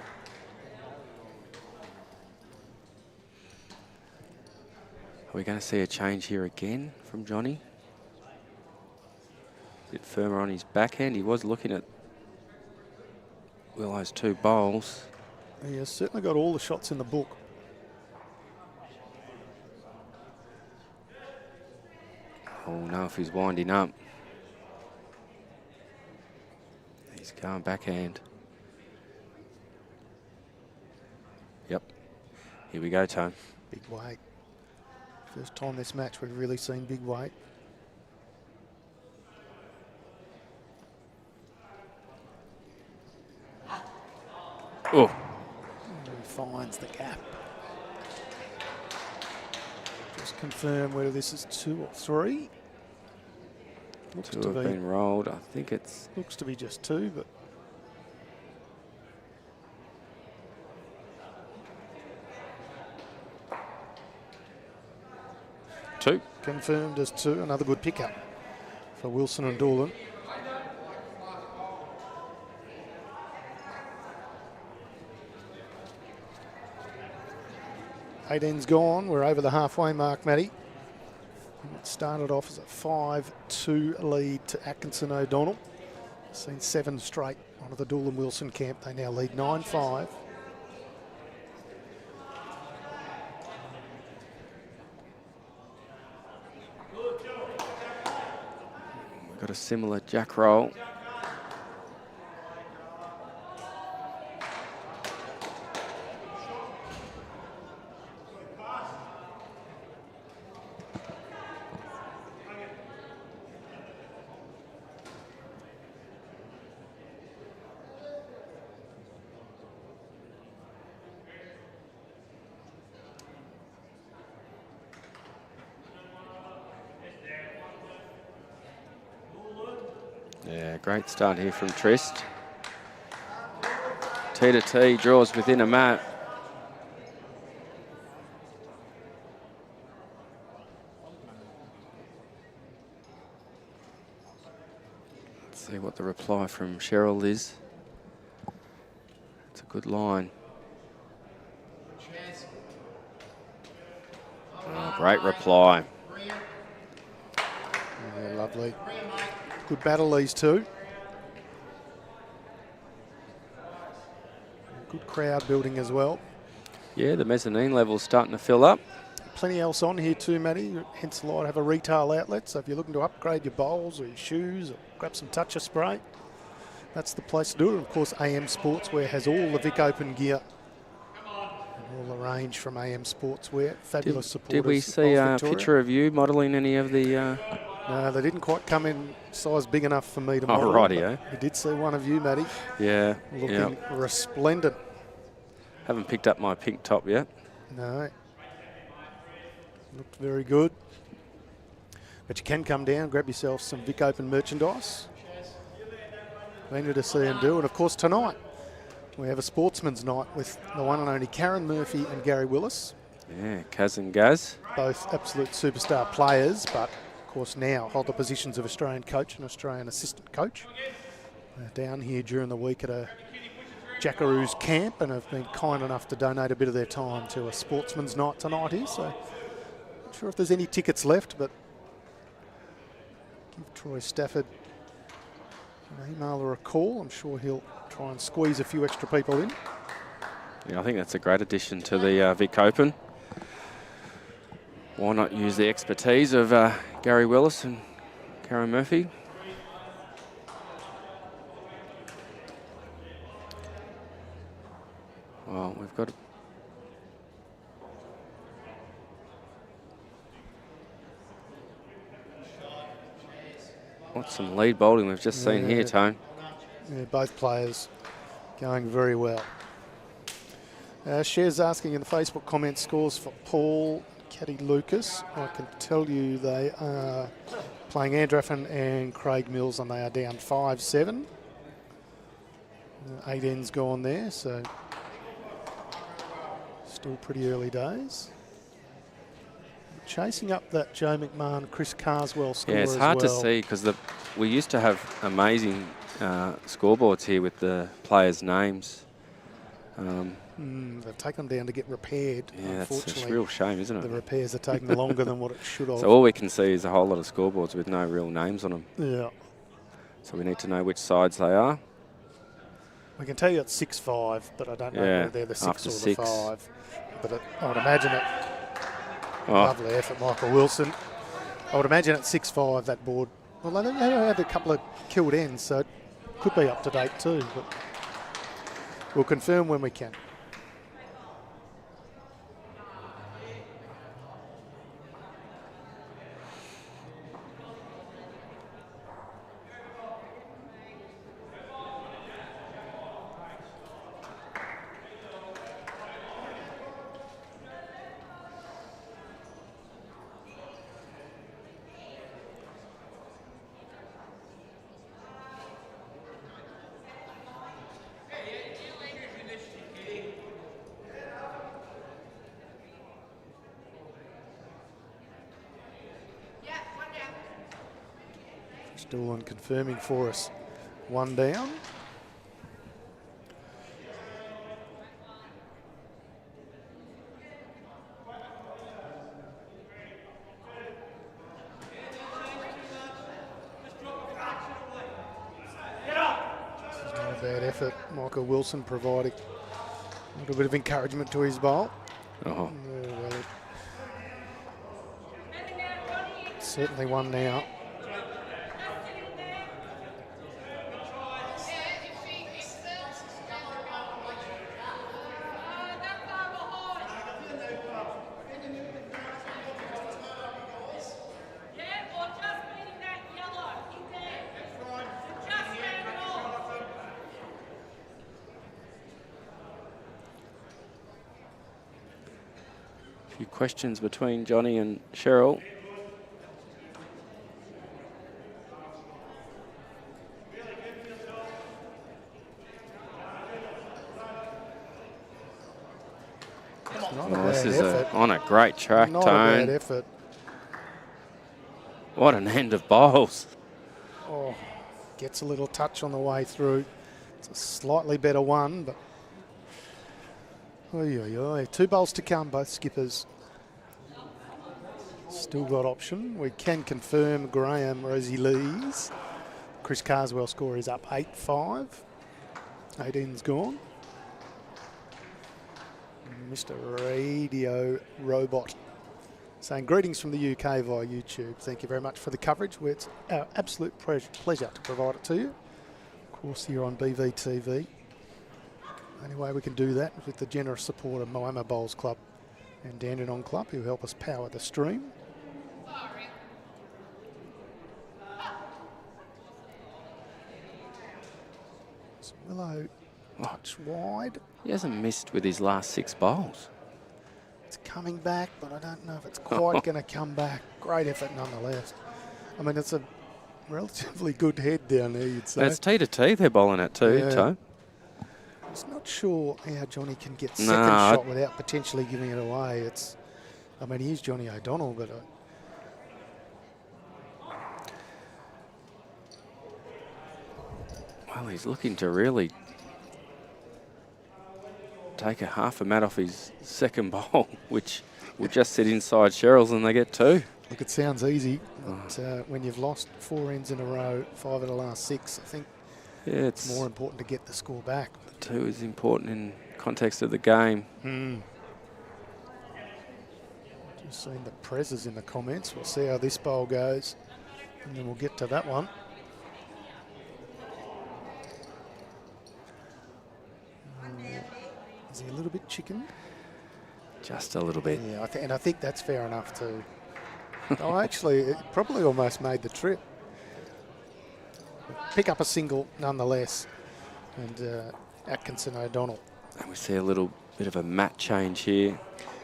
Are we going to see a change here again from Johnny? A bit firmer on his backhand. He was looking at Willow's 2 bowls. He has certainly got all the shots in the book. Oh no, if he's winding up. He's going backhand. Yep. Here we go, Tone. Big weight. First time this match we've really seen big weight. Oh. And he finds the gap. Just confirm whether this is 2 or 3. Looks 2 to have be. been rolled. I think it's... Looks to be just 2, but. Two. Confirmed as 2. Another good pickup for Wilson and Doolan. Eight ends gone. We're over the halfway mark, Matty. It started off as a 5-2 lead to Atkinson O'Donnell. Seen 7 straight onto the Doolan Wilson camp. They now lead 9-5. We've got a similar jack roll. Yeah, great start here from Trist. T to T, draws within a mat. Let's See what the reply from Cheryl is. It's a good line. Oh, great reply. Yeah, lovely. Good battle, these two. Good crowd building as well. Yeah, the mezzanine level's starting to fill up. Plenty else on here too, Matty. Hence the light have a retail outlet. So if you're looking to upgrade your bowls or your shoes or grab some toucher spray, that's the place to do it. And of course, AM Sportswear has all the Vic Open gear. And all the range from AM Sportswear. Fabulous supporters. Did we see a picture of you modelling any of the... No, they didn't quite come in size big enough for me to model. Oh, rightio. You did see one of you, Matty. Yeah. Looking resplendent. Haven't picked up my pink top yet. No. Looked very good. But you can come down, grab yourself some Vic Open merchandise. Plenty to see and do. And of course tonight we have a sportsman's night with the one and only Karen Murphy and Gary Willis. Yeah, Kaz and Gaz. Both absolute superstar players, but of course now hold the positions of Australian coach and Australian assistant coach. They're down here during the week at a Jackaroos camp and have been kind enough to donate a bit of their time to a sportsman's night tonight here. So not sure if there's any tickets left, but give Troy Stafford an email or a call. I'm sure he'll try and squeeze a few extra people in. Yeah, I think that's a great addition to the Vic Open. Why not use the expertise of Gary Willis and Karen Murphy? Well, we've got... What's some lead bowling we've just seen here, Tone? Yeah, both players going very well. Sher's asking in the Facebook comments scores for Paul, Caddy Lucas. I can tell you they are playing Andraffin and Craig Mills and they are down 5-7. 8 ends gone there, so still pretty early days. Chasing up that Joe McMahon, Chris Carswell score. Yeah, it's hard to see because we used to have amazing scoreboards here with the players' names. They've taken them down to get repaired. Yeah, unfortunately. it's a real shame, isn't it? The repairs are taking longer than what it should have. So all we can see is a whole lot of scoreboards with no real names on them. Yeah. So we need to know which sides they are. We can tell you it's 6-5, but I don't know whether they're the 6 after or the 6. 5. But I would imagine it. Oh. Lovely effort, Michael Wilson. I would imagine at 6-5 that board. Well, they had a couple of killed ends, so it could be up to date too. But we'll confirm when we can. DOOLAN confirming for us. 1 down. This is not a bad effort. Michael Wilson providing a little bit of encouragement to his bowl. Oh. Well, certainly one now. Few questions between Johnny and Cheryl. This is on a great track, Not Tone. a bad effort. What an end of bowls. Oh, Gets a little touch on the way through. It's a slightly better one, but... Oy, oy, oy. 2 bowls to come, both skippers. Still got option. We can confirm Graham Rosie Lee's. Chris Carswell score is up 8-5. 18's gone. Mr. Radio Robot saying greetings from the UK via YouTube. Thank you very much for the coverage. It's our absolute pleasure to provide it to you. Of course, here on BVTV. Only way we can do that is with the generous support of Moama Bowls Club and Dandenong Club, who help us power the stream. Willow much wide. He hasn't missed with his last 6 bowls. It's coming back, but I don't know if it's quite going to come back. Great effort nonetheless. I mean, it's a relatively good head down there, you'd say. It's T to T they're bowling at too, Yeah. Toe. I'm just not sure how Johnny can get second shot without potentially giving it away. I mean, he is Johnny O'Donnell, but... Well, he's looking to really take a half a mat off his second bowl, which will just sit inside Cheryl's and they get 2. Look, it sounds easy, but when you've lost 4 ends in a row, 5 of the last 6, I think it's more important to get the score back. 2 is important in context of the game. Just seen the presses in the comments. We'll see how this bowl goes, and then we'll get to that one. Is he a little bit chicken? Just a little bit. Yeah, and I think that's fair enough too. Oh, actually, it probably almost made the trip. Pick up a single nonetheless, and Atkinson O'Donnell. And we see a little bit of a mat change here.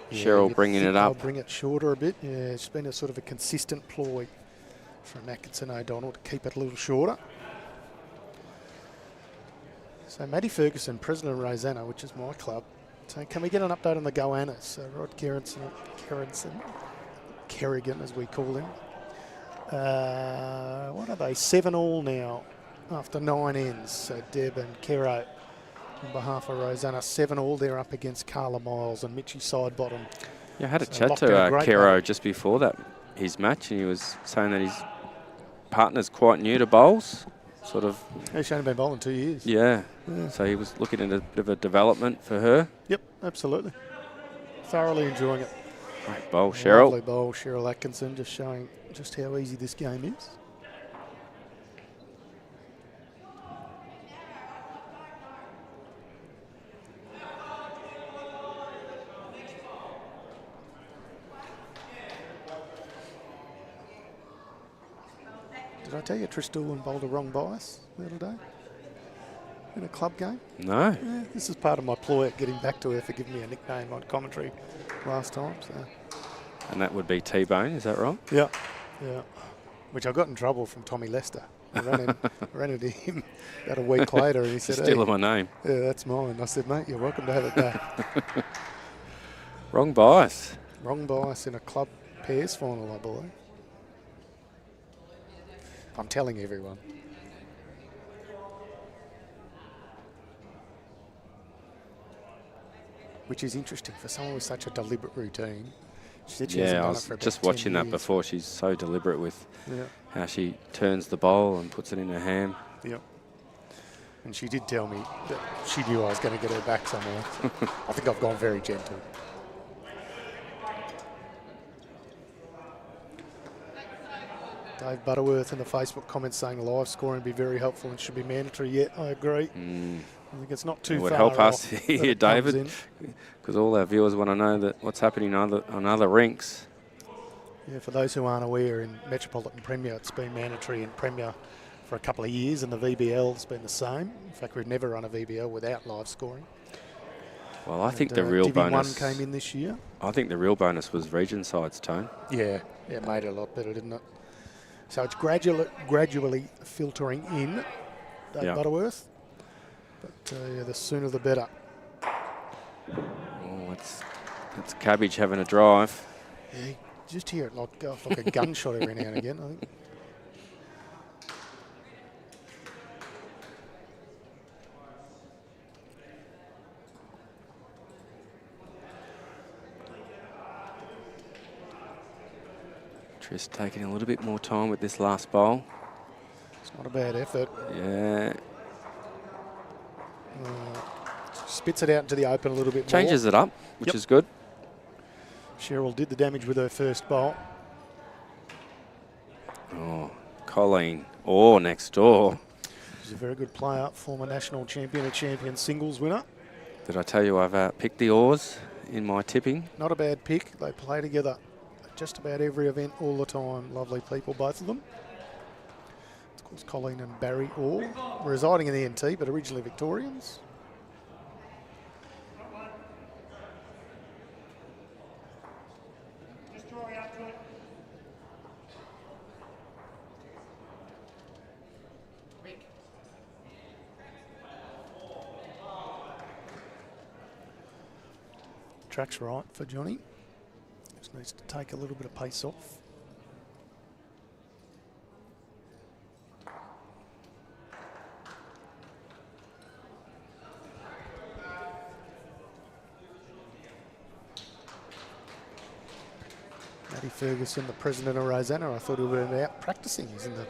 Cheryl bringing it I'll up. bring it shorter a bit. Yeah, it's been a sort of a consistent ploy from Atkinson O'Donnell to keep it a little shorter. So Matty Ferguson, President of Rosanna, which is my club. So can we get an update on the Goannas? So Rod Kerrigan, as we call him. What are they? 7-all now after 9 ends. So Deb and Kero on behalf of Rosanna, 7-all. They're up against Carla Miles and Mitchie Sidebottom. Yeah, I had a chat to Kero just before that, his match, and he was saying that his partner's quite new to bowls. Sort of. She's only been bowling 2 years. Yeah. So he was looking at a bit of a development for her. Yep, absolutely. Thoroughly enjoying it. Great bowl, Cheryl. Lovely bowl, Cheryl Atkinson, just showing just how easy this game is. Did I tell you Trish Doolan bowled a wrong bias the other day in a club game? No. Yeah, this is part of my ploy at getting back to her for giving me a nickname on commentary last time. So. And that would be T-Bone, is that right? Yeah, yeah. Which I got in trouble from Tommy Lester. I ran into him about a week later and he said, Still my name. Yeah, that's mine. I said, mate, you're welcome to have it back. Wrong bias. Wrong bias in a club pairs final, I believe. I'm telling everyone. Which is interesting for someone with such a deliberate routine. Yeah, I was just watching that before. She's so deliberate with how she turns the bowl and puts it in her hand. Yep. And she did tell me that she knew I was going to get her back somewhere. So I think I've gone very gentle. Dave Butterworth in the Facebook comments saying live scoring would be very helpful and should be mandatory. Yeah, I agree. I think it's not too far. It would help us here, David, because all our viewers want to know that what's happening on other rinks. Yeah, for those who aren't aware, in Metropolitan Premier, it's been mandatory in Premier for a couple of years, and the VBL has been the same. In fact, we've never run a VBL without live scoring. Well, I think the real bonus. Divi 1 came in this year. I think the real bonus was region sides, Tone. Yeah, it made it a lot better, didn't it? So it's gradually filtering in, Dave Butterworth. But yeah, the sooner the better. Oh, it's Cabbage having a drive. Yeah, you just hear it like a gunshot every now and again, I think. Tris taking a little bit more time with this last bowl. It's not a bad effort. Yeah. Spits it out into the open a little bit Changes more. it up, which Yep. is good. Cheryl did the damage with her first bowl. Oh, Colleen. Oh, next door. She's a very good player, former national champion, a champion singles winner. Did I tell you I've picked the oars in my tipping? Not a bad pick. They play together at just about every event all the time. Lovely people, both of them. Of course, Colleen and Barry Orr, residing in the NT, but originally Victorians. Just draw out to it. Track's right for Johnny. Just needs to take a little bit of pace off. Matty Ferguson, the president of Rosanna, I thought he would have been out practicing. He's in the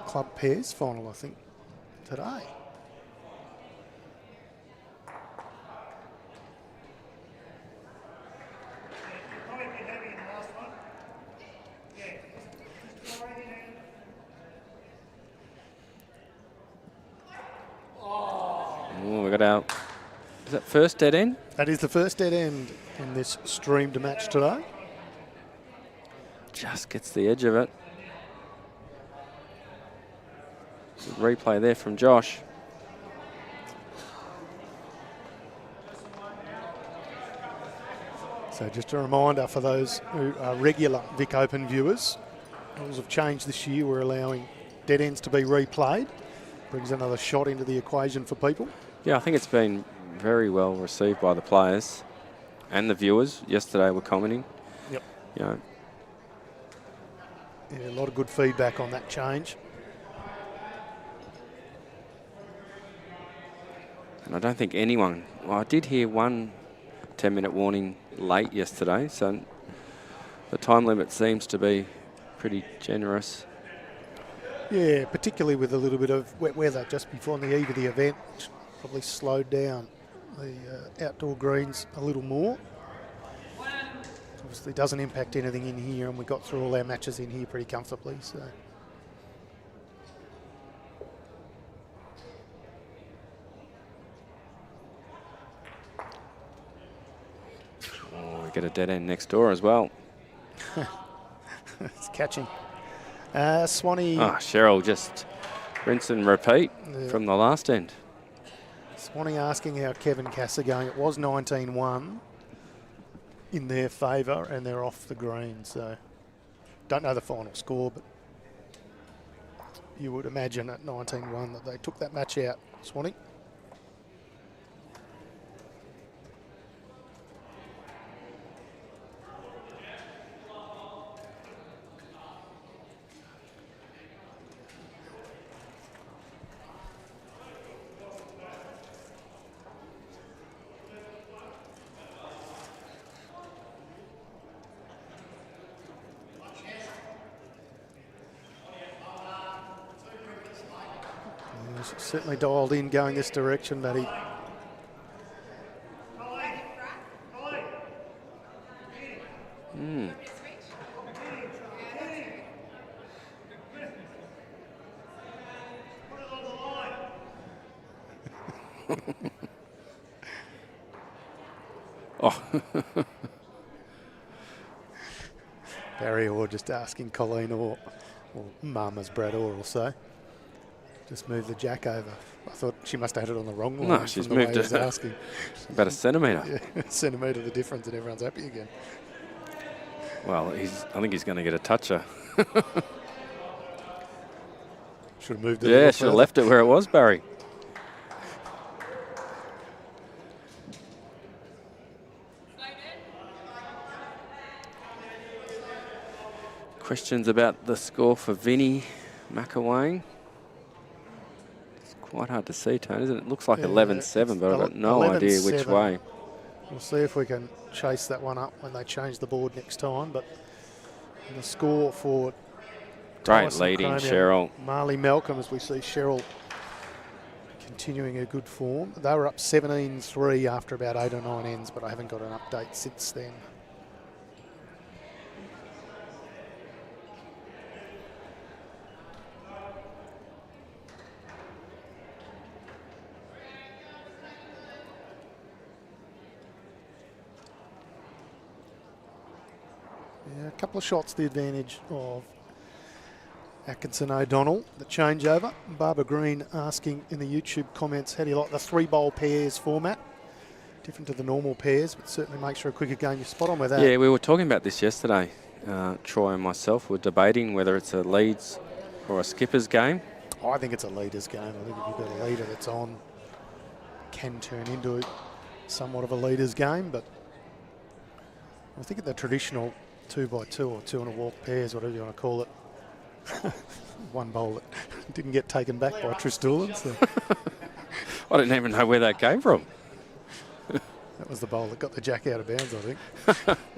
club pairs final, I think, today. Probably a bit heavy in the last one. Yeah. Just draw it in. Oh, we got our... Is that first dead end? That is the first dead end in this streamed match today. Just gets the edge of it. Good replay there from Josh. So just a reminder for those who are regular Vic Open viewers, rules have changed this year. We're allowing dead ends to be replayed. Brings another shot into the equation for people. Yeah, I think it's been very well received by the players and the viewers. Yesterday were commenting. Yep. You know, Yeah, a lot of good feedback on that change. and I don't think anyone... Well, I did hear one 10-minute warning late yesterday, so the time limit seems to be pretty generous. Yeah, particularly with a little bit of wet weather just before the eve of the event, which probably slowed down the outdoor greens a little more. Obviously doesn't impact anything in here, and we got through all our matches in here pretty comfortably. So Oh, we get a dead end next door as well. it's catching. Swanee. Ah, Cheryl just rinse and repeat Yeah. from the last end. Swanee asking how Kevin Cass are going. It was 19-1 in their favour, and they're off the green. So don't know the final score, but you would imagine at 19-1 that they took that match out. Swanee. Certainly dialed in going this direction, Matty. Oh, Barry Orr just asking Colleen Orr, or Mama's Brad Orr also, just move the jack over. I thought she must have had it on the wrong line. No, she's from the way moved he was it asking. about a centimetre. Yeah, centimetre the difference, and everyone's happy again. Well, I think he's going to get a toucher. Should have moved it. Yeah, should have left it where it was, Barry. Questions about the score for Vinnie McAwang? It's quite hard to see, Tony, isn't it? It looks like Yeah, 11-7, but I've got no idea which 11-7. way. We'll see if we can chase that one up when they change the board next time, but And the score for Great Tyson leading, Chromia, Cheryl. Marley Malcolm, as we see Cheryl continuing her good form. They were up 17-3 after about 8 or 9 ends, but I haven't got an update since then. Yeah, a couple of shots the advantage of Atkinson O'Donnell, the changeover. Barbara Green asking in the YouTube comments, how do you like the 3-bowl pairs format? Different to the normal pairs, but certainly makes for a quicker game. You're spot on with that. Yeah, we were talking about this yesterday. Troy and myself were debating whether it's a leads or a skippers game. I think it's a leader's game. I think if you've got a leader that's on, can turn into somewhat of a leader's game, but I think in the traditional 2x2 or 2 and a walk pairs, whatever you want to call it, one bowl that didn't get taken back by Tris Doolan. So. I didn't even know where that came from. That was the bowl that got the jack out of bounds, I think.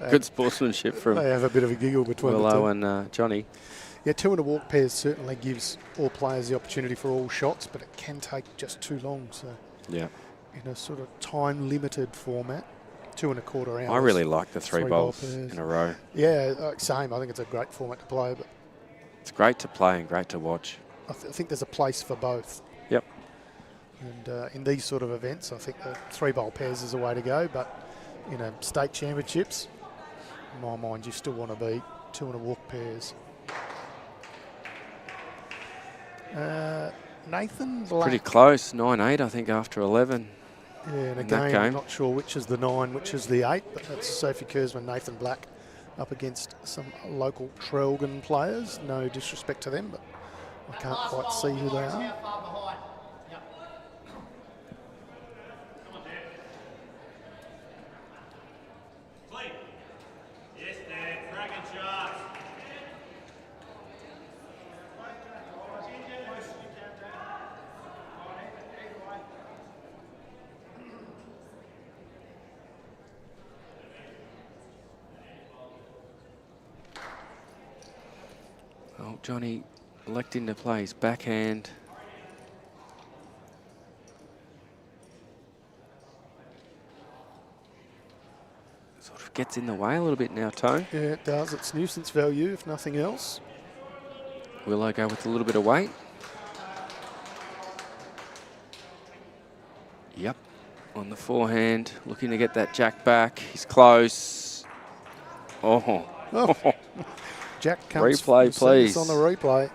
Good sportsmanship from They have a bit of a giggle between Willow the two. and Johnny. Yeah, 2 and a walk pairs certainly gives all players the opportunity for all shots, but it can take just too long. So Yeah. in a sort of time-limited format, 2 1/4 hours. I really like the 3 3-bowl bowls pairs. in a row. Yeah, same. I think it's a great format to play, but It's great to play and great to watch. I think there's a place for both. Yep. And in these sort of events, I think the 3-bowl pairs is the way to go. But in a state championships, in my mind, you still want to be 2 and a walk pairs. Nathan Black. Pretty close, 9-8 I think after 11. Yeah, and in that again, I'm game. not sure which is the 9, which is the 8, but that's Sophie Kurzman, Nathan Black up against some local Trelgan players. No disrespect to them, but I can't quite see who they are. Yes, Dad. Cracking shots. Oh, Johnny electing to play his backhand. Sort of gets in the way a little bit now, Tone. Yeah, it does. It's nuisance value, if nothing else. Willow go with a little bit of weight. Yep, on the forehand, looking to get that jack back. He's close. Oh. Jack comes. Replay, you've seen please. this on the replay.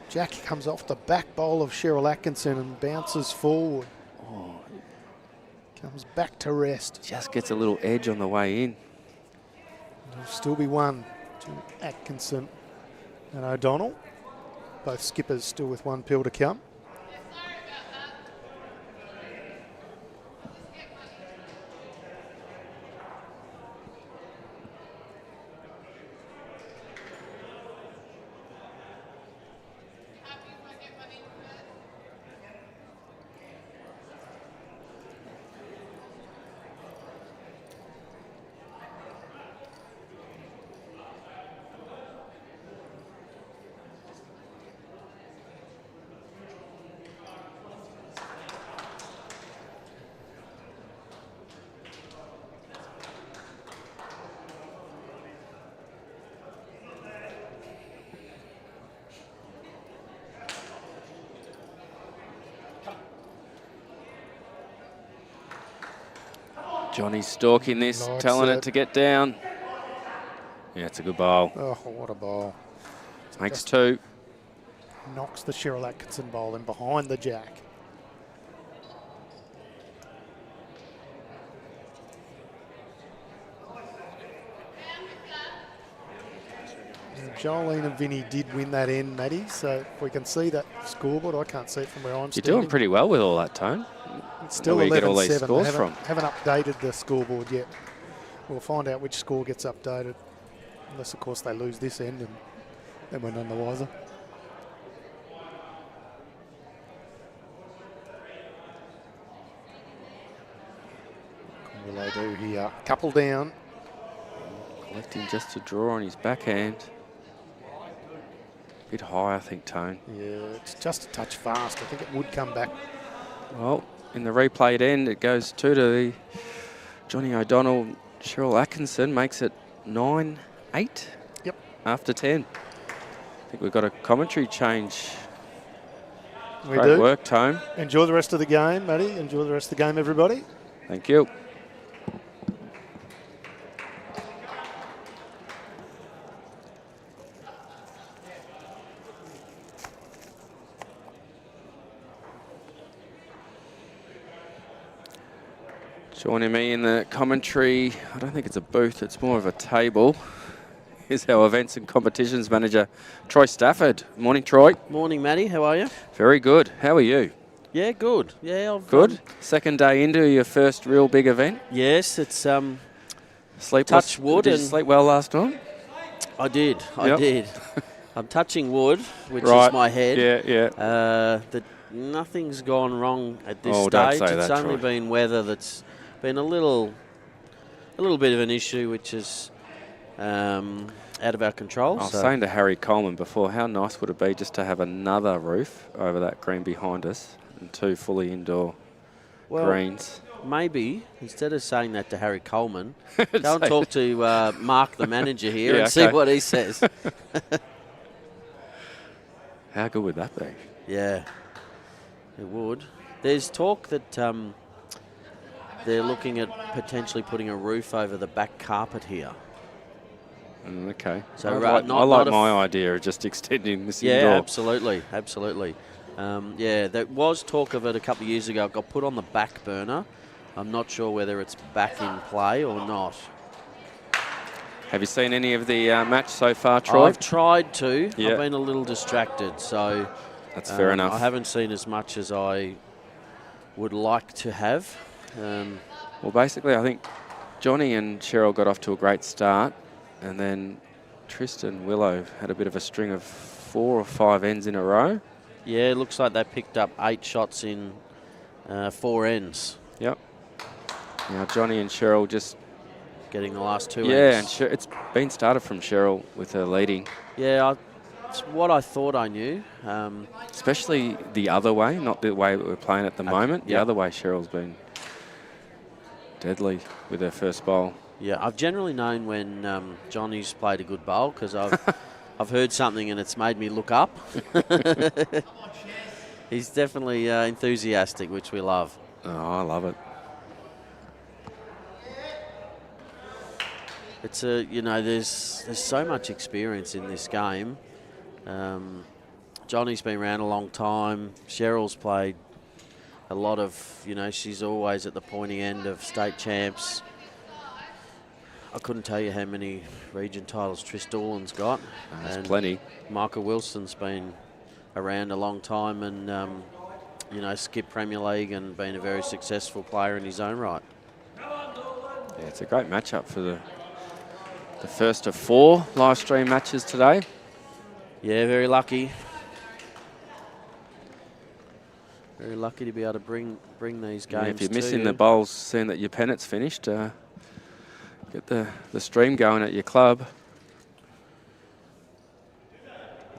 Jack comes off the back bowl of Cheryl Atkinson and bounces forward. Oh, Comes back to rest. just gets a little edge on the way in. There'll still be 1 to Atkinson and O'Donnell. Both skippers still with 1 pill to come. Johnny's stalking this, Likes telling it. it to get down. Yeah, it's a good bowl. Oh, what a bowl. Makes Just 2. knocks the Cheryl Atkinson bowl in behind the jack. And Jolene and Vinny did win that end, Maddie, so if we can see that scoreboard, I can't see it from where I'm You're standing. doing pretty well with all that, Tone. It's still Where you get all these 11-7. scores They from. haven't updated the scoreboard yet. We'll find out which score gets updated, unless, of course, they lose this end, and then we're none the wiser. What will they do here? Couple down. Collecting just to draw on his backhand. bit high, I think, Tone. Yeah, it's just a touch fast. I think it would come back. Well, in the replayed end, it goes 2 to the Johnny O'Donnell. Cheryl Atkinson makes it 9-8. Yep. After 10. I think we've got a commentary change. We Great do. work, Tone. Enjoy the rest of the game, Matty. Enjoy the rest of the game, everybody. Thank you. Joining me in the commentary, I don't think it's a booth, it's more of a table, is our events and competitions manager, Troy Stafford. Morning, Troy. Morning, Matty. How are you? Very good. How are you? Yeah, good. Yeah, Good. Second day into your first real big event. Yes, it's Sleepless. touch wood. Did you And sleep well last night? I did. I Yep. did. I'm touching wood, which Right. is my head. Yeah, yeah. Nothing's gone wrong at this Oh, stage. don't say It's that, only Troy. been weather that's been a little bit of an issue, which is out of our control. I was so- saying to Harry Coleman before, how nice would it be just to have another roof over that green behind us and 2 fully indoor Well, greens. maybe, instead of saying that to Harry Coleman, go and Say- talk to Mark, the manager here, Yeah, and see okay. what he says. How good would that be? Yeah, it would. There's talk that they're looking at potentially putting a roof over the back carpet here. Okay. So I right, like, not- I like not a my idea of just extending this Yeah, indoor. absolutely, absolutely. Yeah, there was talk of it a couple of years ago. It got put on the back burner. I'm not sure whether it's back in play or not. Have you seen any of the match so far, Troy? I've tried to. Yeah. I've been a little distracted, so That's fair enough. I haven't seen as much as I would like to have. Well, basically, I think Johnny and Cheryl got off to a great start, and then Tristan Willow had a bit of a string of 4 or 5 ends in a row. Yeah, it looks like they picked up 8 shots in 4 ends. Yep. Now Johnny and Cheryl just Getting the last 2 yeah, ends. and it's been started from Cheryl with her leading, Yeah, it's what I thought I knew. especially the other way, not the way that we're playing at the moment. The yep. other way, Cheryl's been deadly with her first bowl. Yeah, I've generally known when Johnny's played a good bowl because I've heard something and it's made me look up. He's definitely enthusiastic, which we love. Oh, I love it. It's there's so much experience in this game. Johnny's been around a long time. Cheryl's played a lot of, she's always at the pointy end of state champs. I couldn't tell you how many region titles Tris Doolan's got. There's plenty. Michael Wilson's been around a long time and, skipped Premier League and been a very successful player in his own right. Yeah, it's a great matchup for the first of 4 live stream matches today. Yeah, very lucky. Very lucky to be able to bring these games. Yeah, if you're to missing you. the bowls, seeing that your pennant's finished, get the stream going at your club.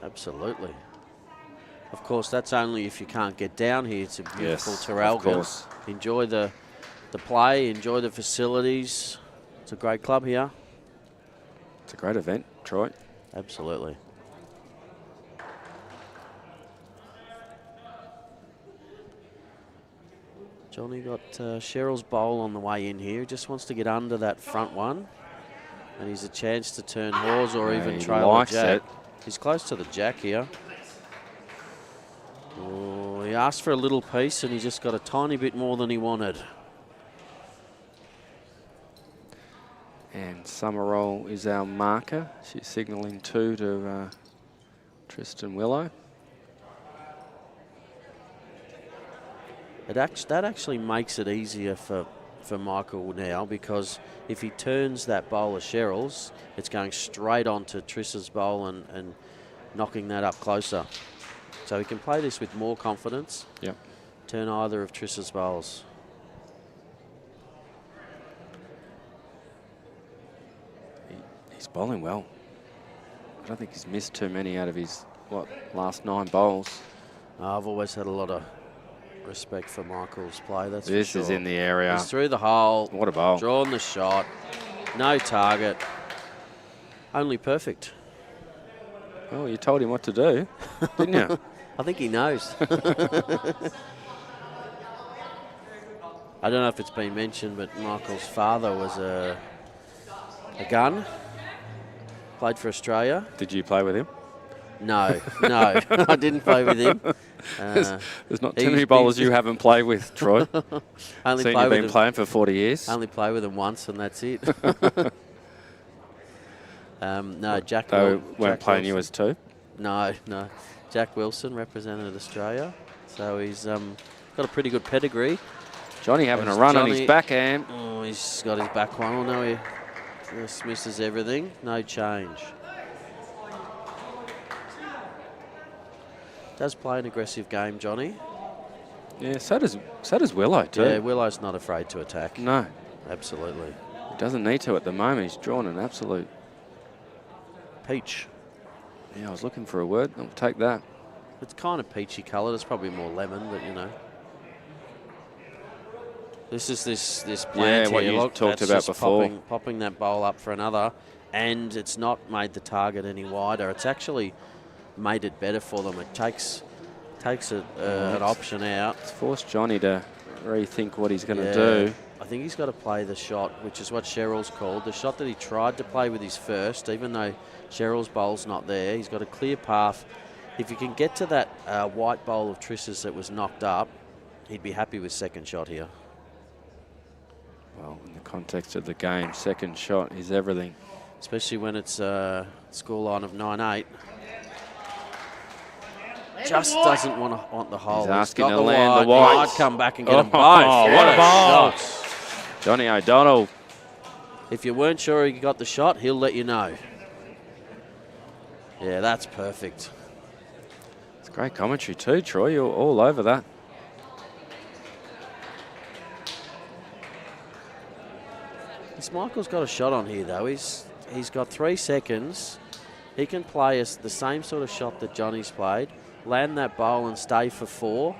Absolutely. Of course, that's only if you can't get down here. It's a beautiful Yes, Terrelgan. of course. Enjoy the play, enjoy the facilities. It's a great club here. It's a great event, Troy. Absolutely. Johnny got Cheryl's bowl on the way in here. He just wants to get under that front one. And he's a chance to turn horse or even he trail likes the jack. it. He's close to the jack here. Oh, he asked for a little piece and he just got a tiny bit more than he wanted. And Summerall is our marker. She's signalling 2 to Tristan Willow. That actually makes it easier for Michael now, because if he turns that bowl of Cheryl's, it's going straight onto Triss's bowl and knocking that up closer. So he can play this with more confidence. Yep. Turn either of Triss's bowls. He's bowling well. I don't think he's missed too many out of his last 9 bowls. I've always had a lot of respect for Michael's play. That's This for is sure. in the area. He's through the hole. What a bowl. Drawn the shot. No target. Only perfect. Well, you told him what to do, didn't you? I think he knows. I don't know if it's been mentioned, but Michael's father was a gun. Played for Australia. Did you play with him? No, no, I didn't play with him. There's not too many bowlers you haven't played with, Troy. Only Seen play you've with been him. playing for 40 years. Only play with him once, and that's it. No, Jack. They weren't Jack playing you Wilson. as two? No, no. Jack Wilson represented Australia, so he's got a pretty good pedigree. Johnny having As a run on Johnny- his backhand. Oh, he's got his back one. Oh, no, he just misses everything. No change. Does play an aggressive game, Johnny. Yeah, so does Willow too. Yeah, Willow's not afraid to attack. No, Absolutely. he doesn't need to at the moment. He's drawn an absolute. Peach. Yeah, I was looking for a word. I'll take that. It's kind of peachy coloured. It's probably more lemon, but you know. This is this plant what here. you Look, talked that's about just before. Popping that bowl up for another, and it's not made the target any wider. It's actually made it better for them. It takes an option out. It's forced Johnny to rethink what he's going to Yeah. do. I think he's got to play the shot, which is what Cheryl's called. The shot that he tried to play with his first, even though Cheryl's bowl's not there. He's got a clear path. If you can get to that white bowl of Triss's that was knocked up, he'd be happy with second shot here. Well, in the context of the game, second shot is everything. Especially when it's a scoreline of 9-8. Just doesn't want the hole. He's He's asking got to the land the wide. He white. might come back and get them both. Oh, what a ball. Shots. Johnny O'Donnell. If you weren't sure he got the shot, he'll let you know. Yeah, that's perfect. It's great commentary too, Troy. You're all over that. This Michael's got a shot on here, though. He's got 3 seconds. He can play the same sort of shot that Johnny's played, land that bowl and stay for 4.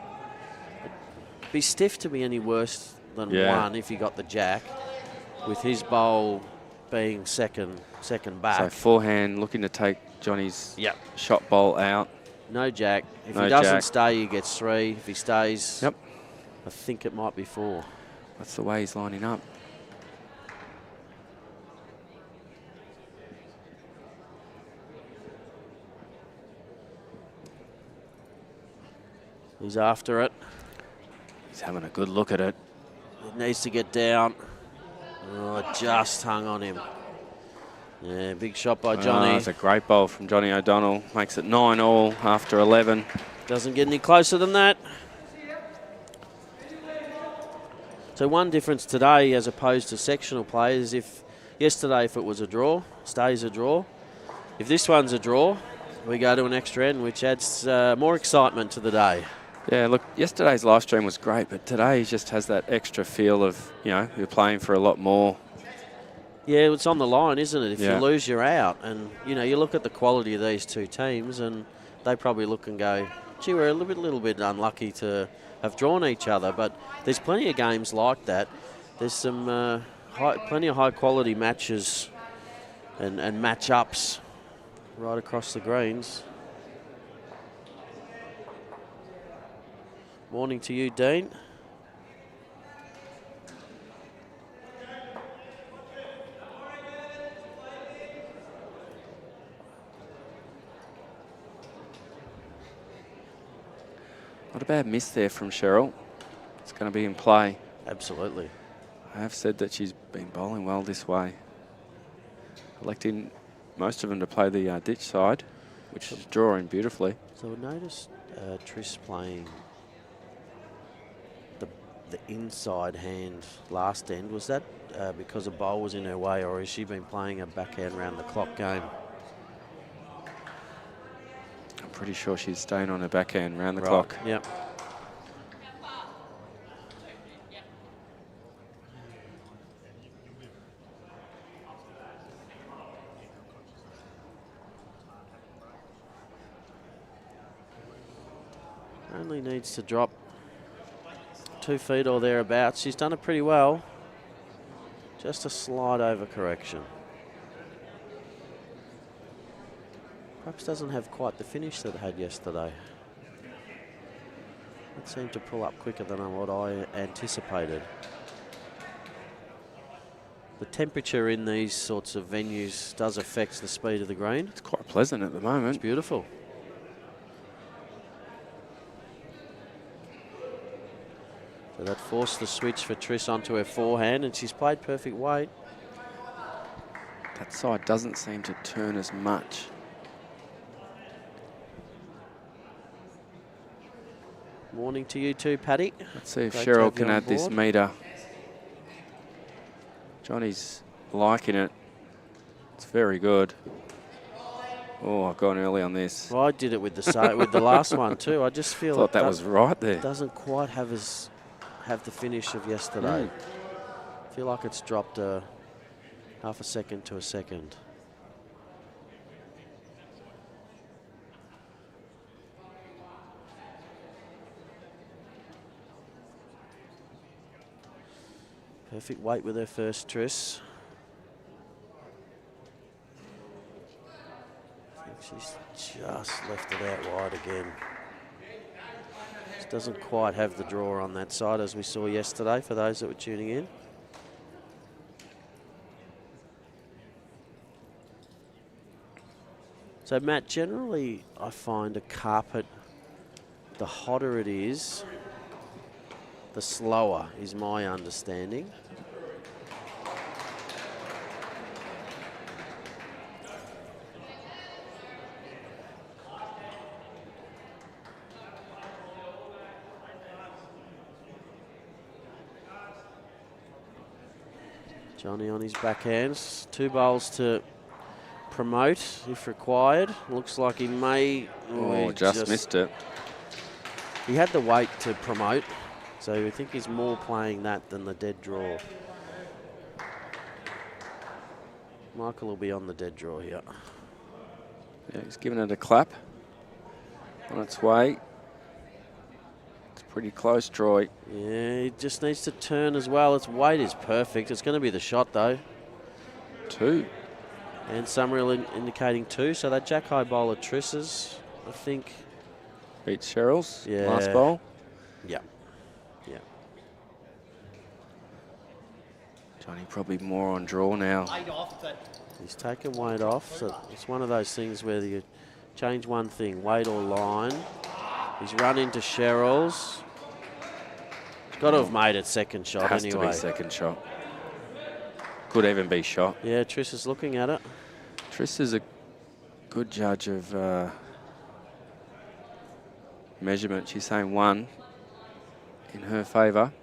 It'd be stiff to be any worse than 1 if he got the jack, with his bowl being second back. So forehand looking to take Johnny's shot bowl out. No jack. If No he doesn't jack. stay, he gets 3. If he stays, Yep. I think it might be 4. That's the way he's lining up. He's after it. He's having a good look at it. It needs to get down. Oh, it just hung on him. Yeah, big shot by Johnny. It's a great bowl from Johnny O'Donnell. Makes it 9-all after 11. Doesn't get any closer than that. So one difference today as opposed to sectional play is if yesterday if it was a draw, stays a draw. If this one's a draw, we go to an extra end, which adds more excitement to the day. Yeah, look, yesterday's live stream was great, but today just has that extra feel of, you know, you're playing for a lot more. Yeah, it's on the line, isn't it? If Yeah. you lose, you're out. And, you know, you look at the quality of these two teams and they probably look and go, gee, we're a little bit unlucky to have drawn each other. But there's plenty of games like that. There's some plenty of high-quality matches and match-ups right across the greens. Morning to you, Dean. Not a bad miss there from Cheryl. It's going to be in play. Absolutely. I have said that she's been bowling well this way. Electing most of them to play the ditch side, which is drawing beautifully. So I noticed Triss playing the inside hand last end. Was that because a bowl was in her way, or has she been playing a backhand round the clock game? I'm pretty sure she's staying on her backhand round the Right, clock. Yep. Only needs to drop 2 feet or thereabouts. She's done it pretty well. Just a slight overcorrection. Perhaps doesn't have quite the finish that it had yesterday. It seemed to pull up quicker than what I anticipated. The temperature in these sorts of venues does affect the speed of the green. It's quite pleasant at the moment. It's beautiful. So that forced the switch for Triss onto her forehand, and she's played perfect weight. That side doesn't seem to turn as much. Morning to you too, Paddy. Let's see if Great to Cheryl have you can on add this board. meter. Johnny's liking it. It's very good. Oh, I've gone early on this. Well, I did it with the with the last one too. I just feel Thought that was right there. Doesn't quite have the finish of yesterday. I feel like it's dropped half a second to a second. Perfect weight with her first Triss. I think she's just left it out wide again. Just doesn't quite have the draw on that side as we saw yesterday for those that were tuning in. So Matt, generally I find a carpet, the hotter it is, the slower is my understanding. Johnny on his backhands, 2 bowls to promote if required. Looks like he may. Oh, he just missed it. He had the weight to promote, so I think he's more playing that than the dead draw. Michael will be on the dead draw here. Yeah, he's giving it a clap. On its way. It's pretty close, Troy. Yeah, he just needs to turn as well. Its weight is perfect. It's going to be the shot though. 2. And Summerhill indicating 2. So that jack high bowler Triss's, I think. Beats Cheryl's Yeah. last bowl. Yeah. Yeah. Johnny probably more on draw now. He's taken weight off, so it's one of those things where you change one thing, weight or line. He's run into Cheryl's. He's got to have made it second shot Has anyway. to be second shot. Could even be shot. Yeah, Triss is looking at it. Triss is a good judge of measurement. She's saying 1 in her favour.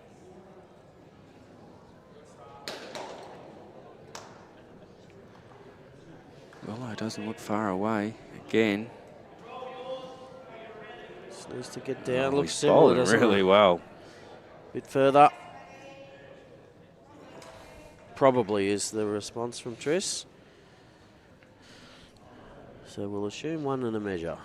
Willow doesn't look far away. Again. Just needs to get down. Oh, Looks he's similar, bowling doesn't really it? well. Bit further. Probably is the response from Triss. So we'll assume 1 and a measure.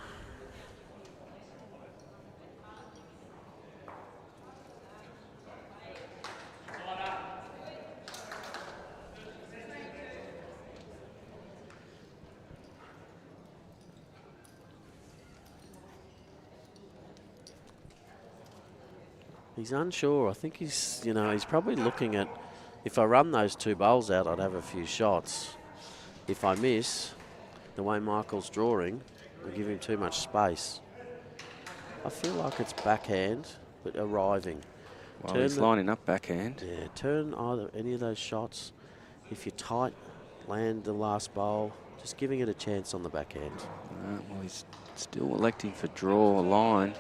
He's unsure. I think he's, he's probably looking at, if I run those 2 bowls out, I'd have a few shots. If I miss, the way Michael's drawing, will give him too much space. I feel like it's backhand, but arriving. Well, he's lining up backhand. Yeah, turn either any of those shots. If you're tight, land the last bowl, just giving it a chance on the backhand. Well, he's still electing for draw line.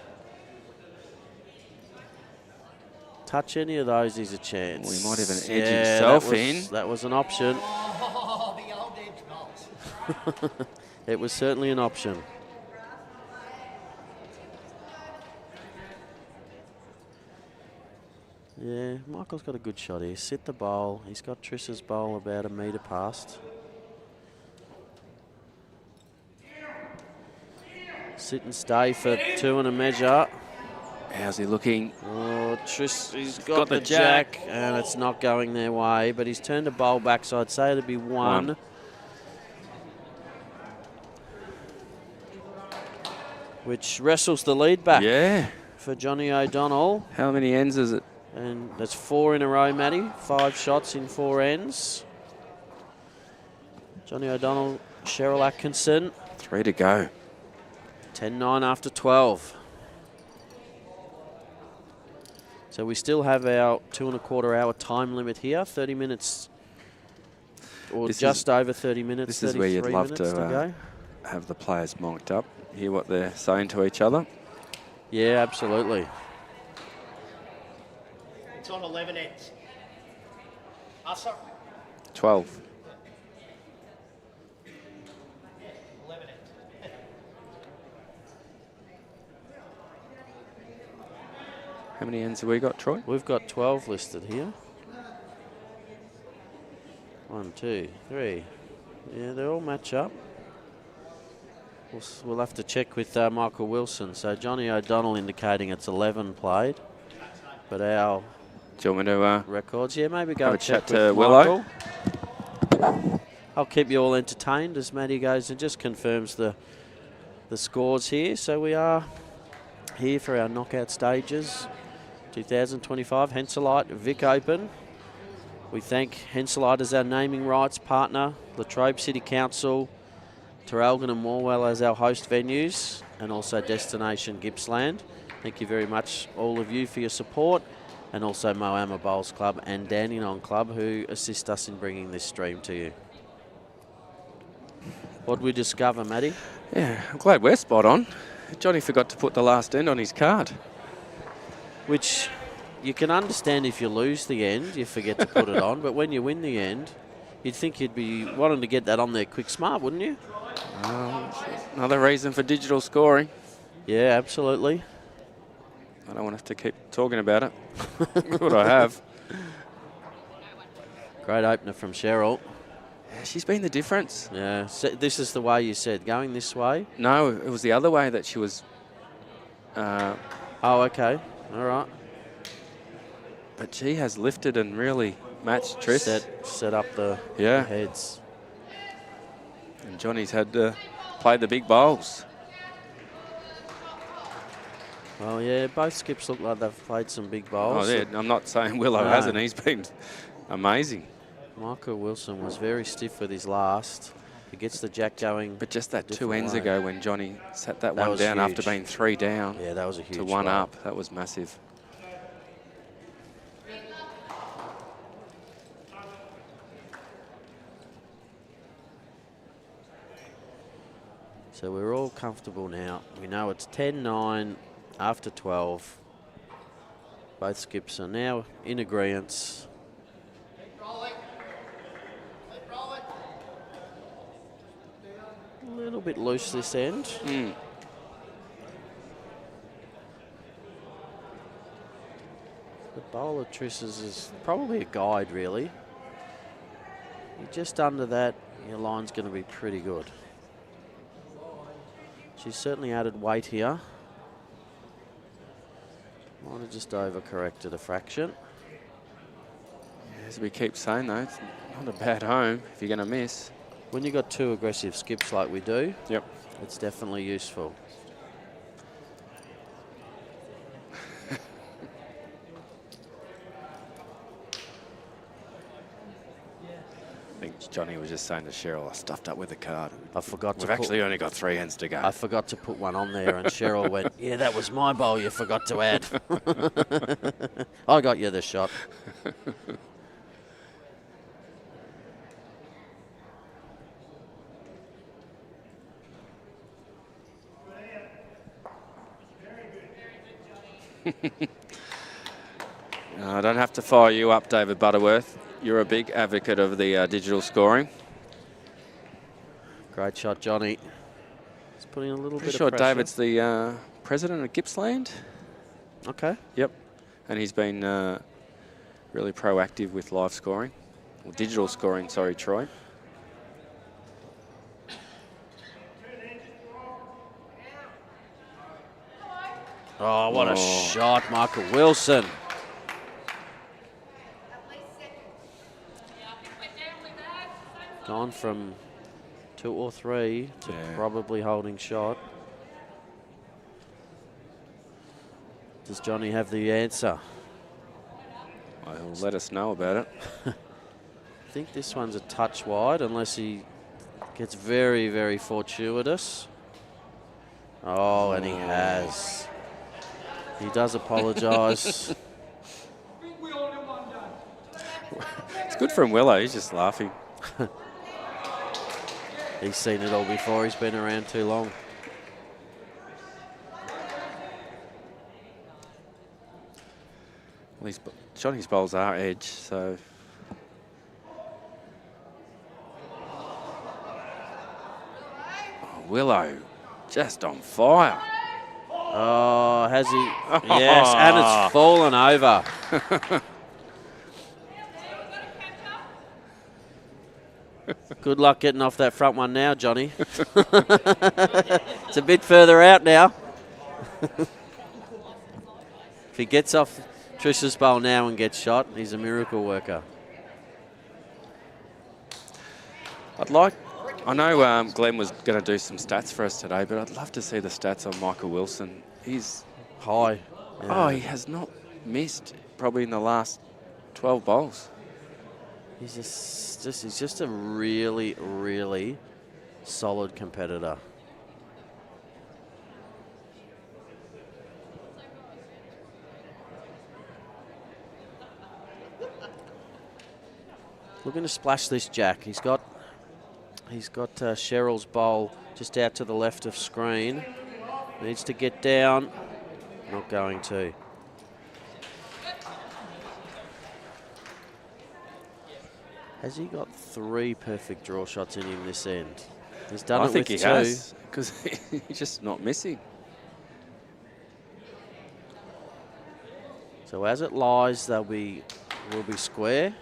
Touch any of those is a chance. Well, he might even edge himself in. That was an option. Oh, the old edge box. It was certainly an option. Yeah, Michael's got a good shot here. Sit the bowl. He's got Triss's bowl about a metre past. Sit and stay for 2 and a measure. How's he looking? Oh, he's got the jack, and it's not going their way, but he's turned a bowl back, so I'd say it'd be one. Which wrestles the lead back. Yeah. For Johnny O'Donnell. How many ends is it? And that's 4 in a row, Matty. 5 shots in 4 ends. Johnny O'Donnell, Cheryl Atkinson. 3 to go. 10-9 after 12. So we still have our 2.25 hour time limit here. 30 minutes, or just over 30 minutes. This is where you'd love to have the players mic'd up, hear what they're saying to each other. Yeah, absolutely. It's on 11 ends. Sir. 12. 11 ends. How many ends have we got, Troy? We've got 12 listed here. 1, 2, 3. Yeah, they all match up. We'll have to check with Michael Wilson. So Johnny O'Donnell indicating it's 11 played. But our Do you want me to records, yeah, maybe go have a check chat with to Willow? Michael. I'll keep you all entertained as Matty goes and just confirms the scores here. So we are here for our knockout stages 2025 Henselite Vic Open. We thank Henselite as our naming rights partner, Latrobe City Council, Terralgan and Morwell as our host venues, and also Destination Gippsland. Thank you very much, all of you, for your support, and also Moama Bowls Club and Dandenong Club, who assist us in bringing this stream to you. What did we discover, Matty? Yeah, I'm glad we're spot on. Johnny forgot to put the last end on his card. Which you can understand if you lose the end, you forget to put it on, but when you win the end, you'd think you'd be wanting to get that on there quick smart, wouldn't you? Another reason for digital scoring. Yeah, absolutely. I don't want to have to keep talking about it. Good, I have. Great opener from Cheryl. Yeah, she's been the difference. Yeah, so this is the way you said, going this way? No, it was the other way that she was... oh, okay. All right. But she has lifted and really matched Triss. Set up the heads. And Johnny's had to play the big bowls. Well, yeah, both skips look like they've played some big bowls. Oh, yeah, I'm not saying Willow hasn't. He's been amazing. Michael Wilson was very stiff with his last. He gets the jack going. But just that 2 ends ago when Johnny sat that one down after being 3 down. Yeah, that was a huge to 1 blow. up. That was massive. So we're all comfortable now. We know it's 10-9 after 12. Both skips are now in agreement. A little bit loose this end. The bowl of Triss's is probably a guide, really. You're just under that, your line's going to be pretty good. She's certainly added weight here. Might have just overcorrected a fraction. As we keep saying, though, it's not a bad home if you're going to miss. When you've got 2 aggressive skips like we do, yep, it's definitely useful. I think Johnny was just saying to Cheryl, I stuffed up with the card. I forgot to We've actually only got 3 ends to go. I forgot to put one on there, and Cheryl went, yeah, that was my bowl you forgot to add. I got you the shot. I don't have to fire you up, David Butterworth. You're a big advocate of the digital scoring. Great shot, Johnny. He's putting a little Pretty bit sure of pressure. David's the president of Gippsland. Okay. Yep. And he's been really proactive with live scoring. Or digital scoring, sorry, Troy. Oh, what a shot, Michael Wilson. Gone from 2 or 3 to probably holding shot. Does Johnny have the answer? Well, he'll let us know about it. I think this one's a touch wide unless he gets very, very fortuitous. Oh, and he has. He does apologise. It's good from Willow. He's just laughing. He's seen it all before. He's been around too long. Well, Johnny's bowls are edge, so... Oh, Willow, just on fire. Oh, has he? Yes, and it's fallen over. Good luck getting off that front one now, Johnny. It's a bit further out now. If he gets off Trish's bowl now and gets shot, he's a miracle worker. I know Glenn was going to do some stats for us today, but I'd love to see the stats on Michael Wilson. He's high. Yeah. Oh, he has not missed probably in the last 12 bowls. He's just a really, really solid competitor. Looking to splash this jack. He's got Cheryl's bowl just out to the left of screen. Needs to get down. Not going to. Has he got 3 perfect draw shots in him this end? He's done it with 2. I think he has, because he's just not missing. So as it lies, will be square.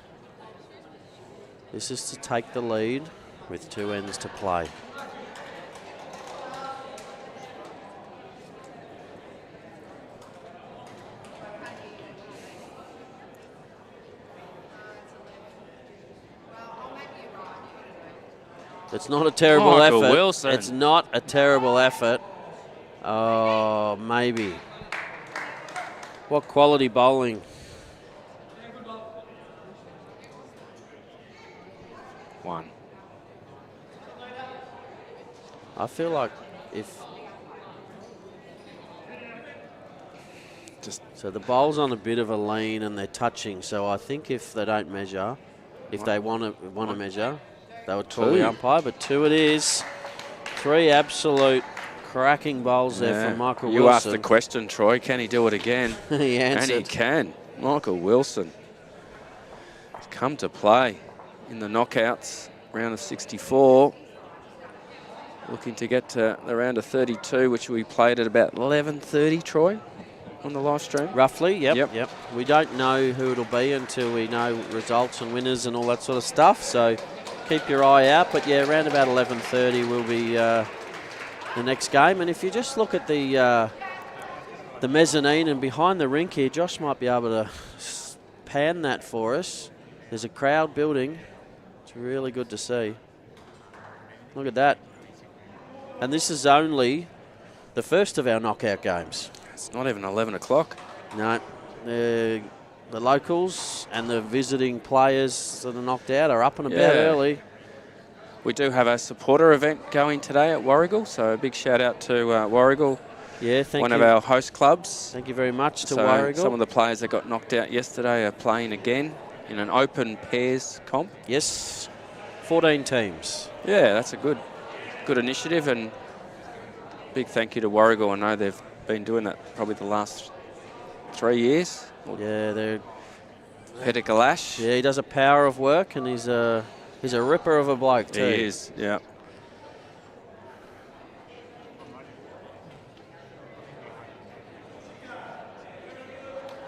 This is to take the lead with 2 ends to play. It's not a terrible effort. Wilson. It's not a terrible effort. Oh, maybe. What quality bowling. One. I feel like if... So the bowl's on a bit of a lean and they're touching, so I think if they don't measure, if they want to measure, they would call the umpire, but 2 it is. 3 absolute cracking bowls there from Michael Wilson. You asked the question, Troy, can he do it again? He answered. And he can. Michael Wilson has come to play in the knockouts, round of 64. Looking to get to the round of 32, which we played at about 11:30, Troy, on the live stream. Roughly, yep. We don't know who it'll be until we know results and winners and all that sort of stuff, so keep your eye out. But yeah, around about 11:30 will be the next game. And if you just look at the mezzanine and behind the rink here, Josh might be able to pan that for us. There's a crowd building. It's really good to see. Look at that. And this is only the first of our knockout games. It's not even 11 o'clock. No. The locals and the visiting players that are knocked out are up and about early. We do have a supporter event going today at Warragul, so a big shout out to Warragul. Yeah, thank you. One of our host clubs. Thank you very much to Warragul. Some of the players that got knocked out yesterday are playing again in an open pairs comp. Yes, 14 teams. Yeah, that's a good initiative, and big thank you to Warragul. I know they've been doing that probably the last 3 years. Yeah, they're... Peter Galash. Yeah, he does a power of work, and he's a ripper of a bloke too. He is, yeah.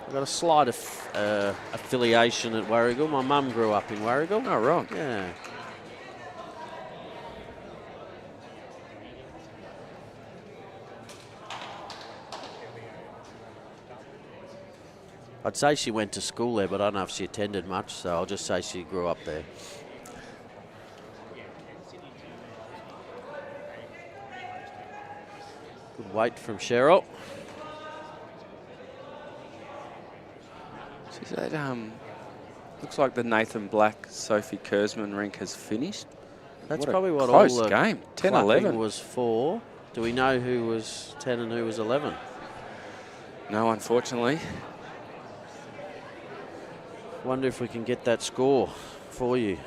I've got a slight affiliation at Warragul. My mum grew up in Warragul. Oh, right. Yeah. I'd say she went to school there, but I don't know if she attended much, so I'll just say she grew up there. Good weight from Cheryl. She's at, looks like the Nathan Black Sophie Kurzman rink has finished. That's probably what close all the game. 10-11 was for. Do we know who was 10 and who was 11? No, unfortunately. Wonder if we can get that score for you.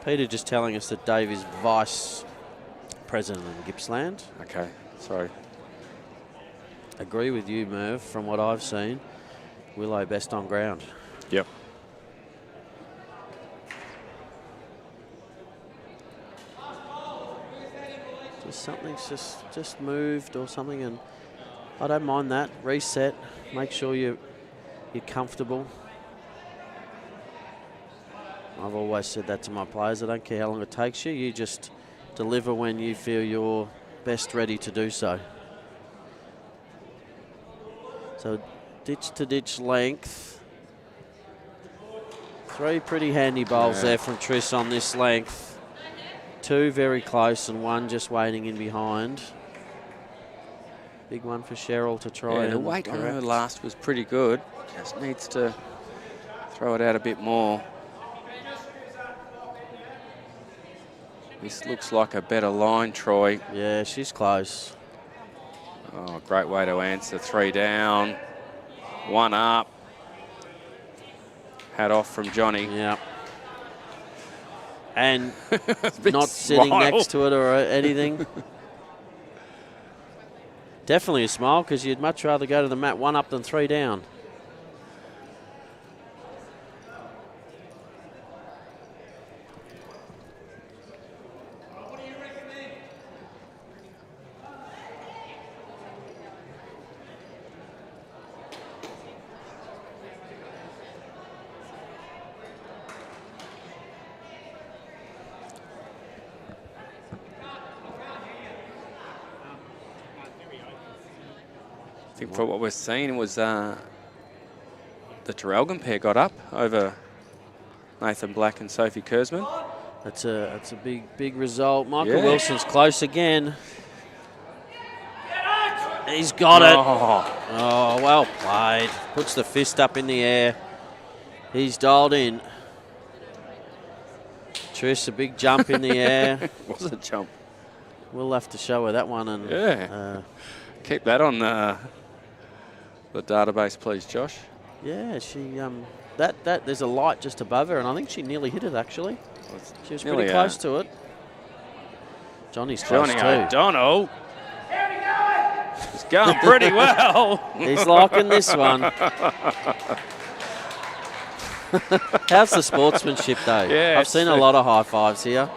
Peter just telling us that Dave is vice president in Gippsland. Okay, sorry. Agree with you, Merv, from what I've seen. Willow best on ground. Yep. Just something's just moved or something, and I don't mind that. Reset, make sure you're comfortable. I've always said that to my players. I don't care how long it takes you. You just deliver when you feel you're best ready to do so. So ditch to ditch length. 3 pretty handy bowls there from Triss on this length. 2 very close and 1 just waiting in behind. Big one for Cheryl to try. The and weight on her correct. last was pretty good. Just needs to throw it out a bit more. This looks like a better line, Troy. Yeah, she's close. Oh, great way to answer. 3 down, 1 up. Hat off from Johnny. Yeah. And Big not sitting smile. next to it or anything. Definitely a smile, because you'd much rather go to the mat 1 up than 3 down. I think for what we're seeing was the Terrelgan pair got up over Nathan Black and Sophie Kurzman. That's a big result. Michael Yeah. Wilson's close again. He's got it. Oh, well played. Puts the fist up in the air. He's dialed in. Trish, a big jump in the air. It was a jump. We'll have to show her that one. And Yeah. Keep that on the database, please, Josh. yeah, she that there's a light just above her, and I think she nearly hit it actually. She was pretty close to it. Johnny's close Johnny too. O'Donnell. He's going pretty well. He's liking this one. How's the sportsmanship though? Yeah, I've seen a lot of high fives here.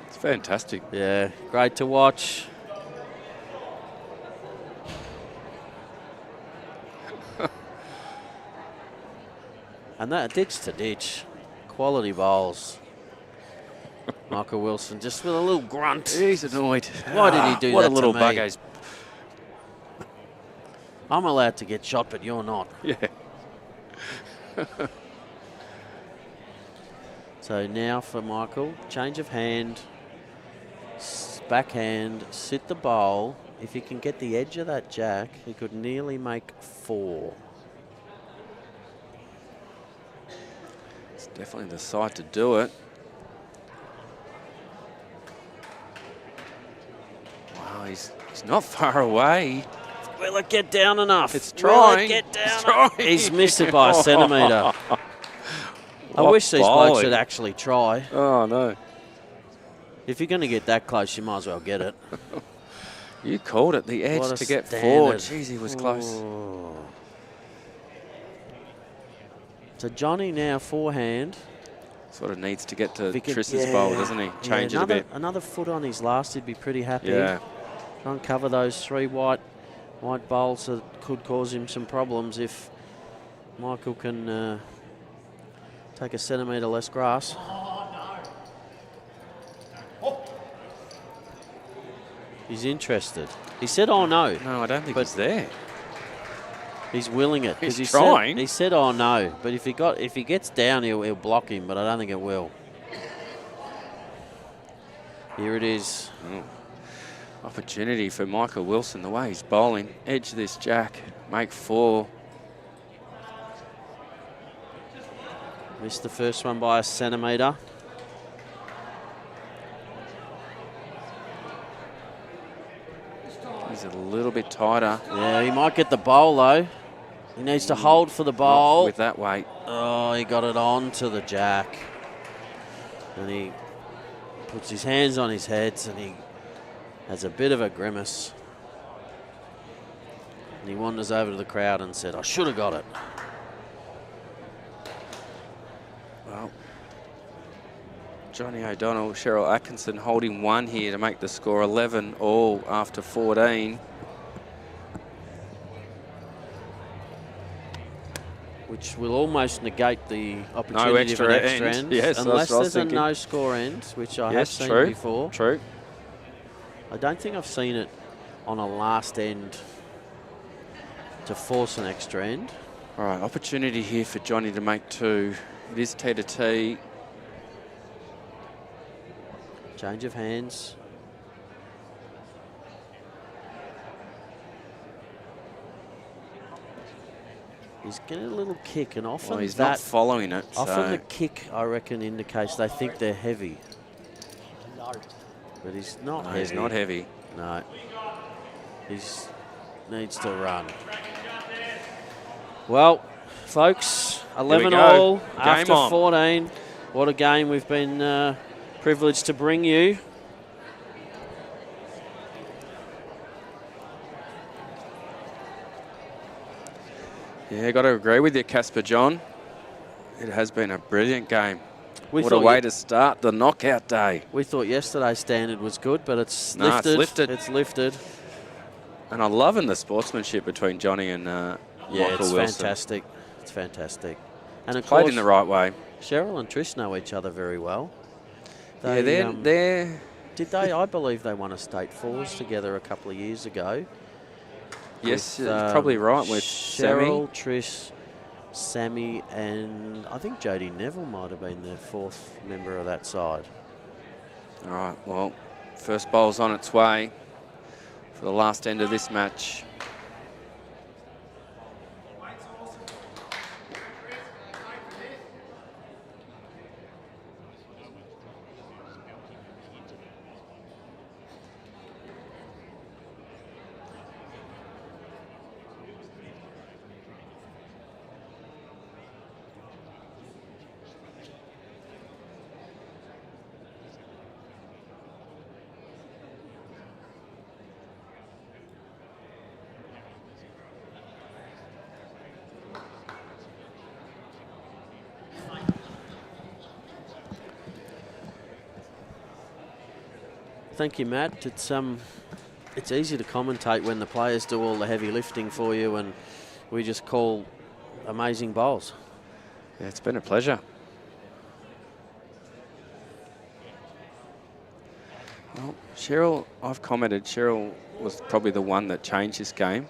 It's fantastic. Yeah, great to watch. And that ditch to ditch, quality bowls. Michael Wilson just with a little grunt. He's annoyed. Why did he do what that a little to me? bugger. I'm allowed to get shot, but you're not. Yeah. So now for Michael, change of hand, backhand, sit the bowl. If he can get the edge of that jack, he could nearly make 4. It's definitely the side to do it. Wow, he's not far away. Will it get down enough? It's Will it trying. get down It's trying. He's missed it by a centimetre. I wish these blokes bowling. would actually try. Oh, no. If you're going to get that close, you might as well get it. You called it, the edge What a to get standard. forward. Jeez, he was close. Oh. So Johnny now forehand. Sort of needs to get to If he could- Triss's yeah, bowl, doesn't he? Change it a bit. Another foot on his last, he'd be pretty happy. Yeah. Try and cover those 3 white bowls that could cause him some problems if Michael can take a centimetre less grass. He's interested. He said, "Oh no." No, I don't think But he's there. He's willing it. 'cause He's he trying. He said, "Oh no," but if he gets down, he'll block him. But I don't think it will. Here it is. Oh. Opportunity for Michael Wilson, the way he's bowling. Edge this jack, make 4. Missed the first one by a centimetre. He's a little bit tighter. Yeah, he might get the bowl though. He needs to hold for the bowl. With that weight. Oh, he got it on to the jack. And he puts his hands on his head and he has a bit of a grimace. And he wanders over to the crowd and said, "I should have got it." Well, Johnny O'Donnell, Cheryl Atkinson holding 1 here to make the score 11 all after 14. Which will almost negate the opportunity of an extra extra end. end. Yes, unless that's what I was there's a thinking. no score end, which I have Yes, seen true. before. True. I don't think I've seen it on a last end to force an extra end. All right, opportunity here for Johnny to make 2. It is T to T. Change of hands. He's getting a little kick, and often Well, he's not following it. Often the So kick, I reckon, indicates they think they're heavy. But he's not no, heavy. he's not heavy. No. He needs to run. Well, folks, 11 go. all Game after on. 14. What a game we've been privileged to bring you. Yeah, got to agree with you, Casper John. It has been a brilliant game. We What a thought way to start the knockout day. We thought yesterday's standard was good, but it's No, it's lifted. lifted. It's lifted. And I'm loving the sportsmanship between Johnny and Yeah, Michael it's Wilson. fantastic. It's fantastic. And of Played course, in the right way. Cheryl and Trish know each other very well. Yeah, they're Did they? I believe they won a state fours together a couple of years ago. yes, with, you're probably right with Cheryl, Sammy. Trish, Sammy, and I think Jodie Neville might have been the 4th member of that side. All right, well, first bowl's on its way for the last end of this match. Thank you, Matt. It's easy to commentate when the players do all the heavy lifting for you and we just call amazing bowls. Yeah, it's been a pleasure. Well, Cheryl, I've commented, Cheryl was probably the one that changed this game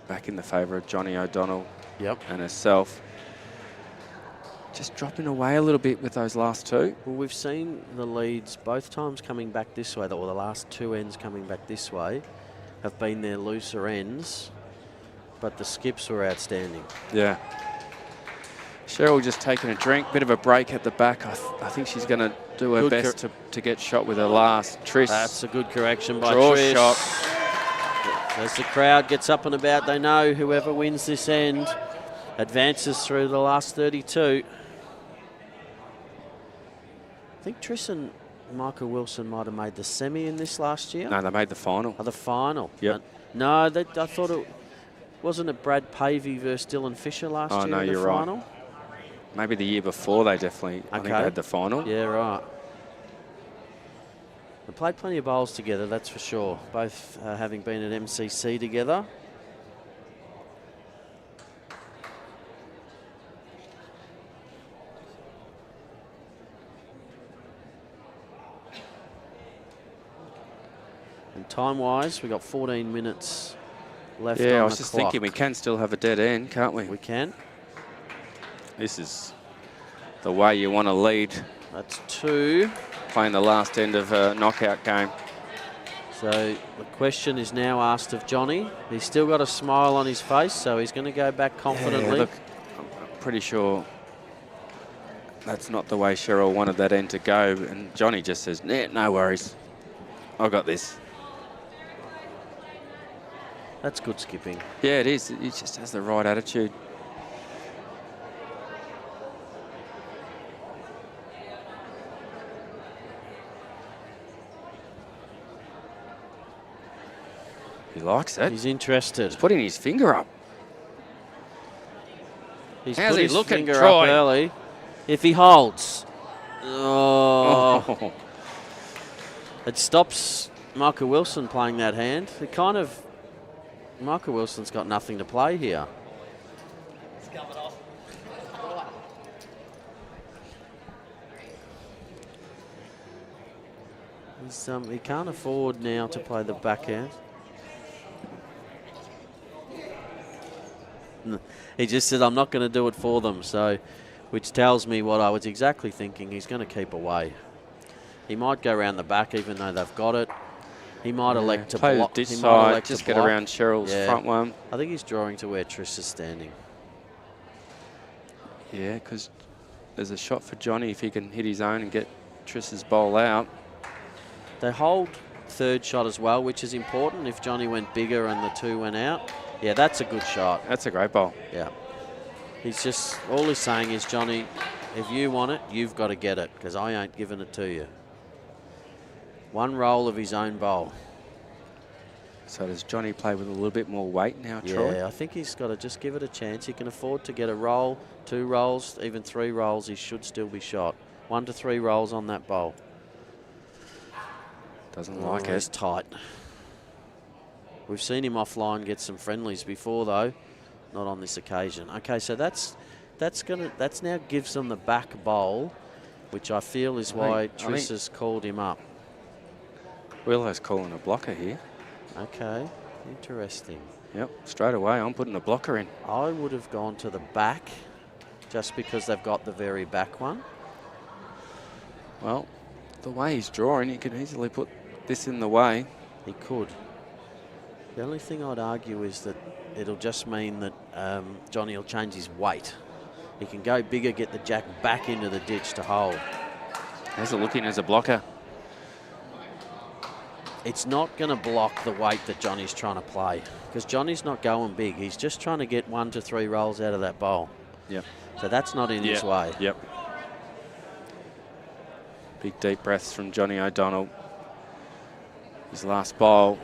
back in the favour of Johnny O'Donnell and herself. Just dropping away a little bit with those last 2. Well, we've seen the leads both times coming back this way, or the last 2 ends coming back this way, have been their looser ends, but the skips were outstanding. Yeah. Cheryl just taking a drink, bit of a break at the back. I think she's going to do her best to get shot with her last. Trish. That's a good correction by Draw Trish. shot. As the crowd gets up and about, they know whoever wins this end advances through the last 32. I think Trish and Michael Wilson might have made the semi in this last year. No, they made the final. Oh, the final. Yep. No, I thought it wasn't it Brad Pavey versus Dylan Fisher last year no, in the you're right. final. Maybe the year before they definitely, I think they had the final. Yeah, right. They played plenty of bowls together, that's for sure. Both having been at MCC together. And time-wise, we've got 14 minutes left on the clock. Yeah, I was just thinking we can still have a dead end, can't we? We can. This is the way you want to lead. That's 2. Playing the last end of a knockout game. So the question is now asked of Johnny. He's still got a smile on his face, so he's going to go back confidently. Yeah, look, I'm pretty sure that's not the way Cheryl wanted that end to go. And Johnny just says, nah, no worries. I've got this. That's good skipping. Yeah, it is. He just has the right attitude. He likes it. He's interested. He's putting his finger up. He's How's put he his looking, finger Troy? up early. If he holds. Oh. It stops Michael Wilson playing that hand. It kind of... Michael Wilson's got nothing to play here. He can't afford now to play the backhand. He just said, I'm not going to do it for them, so, which tells me what I was exactly thinking. He's going to keep away. He might go around the back even though they've got it. He might elect to play block. this He might side, elect just to get block. around Cheryl's front one. I think he's drawing to where Trish is standing. Yeah, because there's a shot for Johnny if he can hit his own and get Triss's bowl out. They hold third shot as well, which is important. If Johnny went bigger and the 2 went out, yeah, that's a good shot. That's a great bowl. Yeah. He's just, all he's saying is, Johnny, if you want it, you've got to get it, because I ain't giving it to you. One roll of his own bowl. So does Johnny play with a little bit more weight now, Troy? Yeah, I think he's got to just give it a chance. He can afford to get a roll, 2 rolls, even 3 rolls. He should still be shot. 1 to 3 rolls on that bowl. Doesn't like it. It's tight. We've seen him offline get some friendlies before, though. Not on this occasion. Okay, so that's now gives them the back bowl, which I feel is why Triss has called him up. Willow's calling a blocker here. Okay, interesting. Yep, straight away I'm putting a blocker in. I would have gone to the back just because they've got the very back one. Well, the way he's drawing, he can easily put this in the way. He could. The only thing I'd argue is that it'll just mean that Johnny will change his weight. He can go bigger, get the jack back into the ditch to hold. How's it looking as a blocker? It's not going to block the weight that Johnny's trying to play, because Johnny's not going big. He's just trying to get 1 to 3 rolls out of that bowl. Yep. So that's not in his way. Yep. Big deep breaths from Johnny O'Donnell. His last bowl.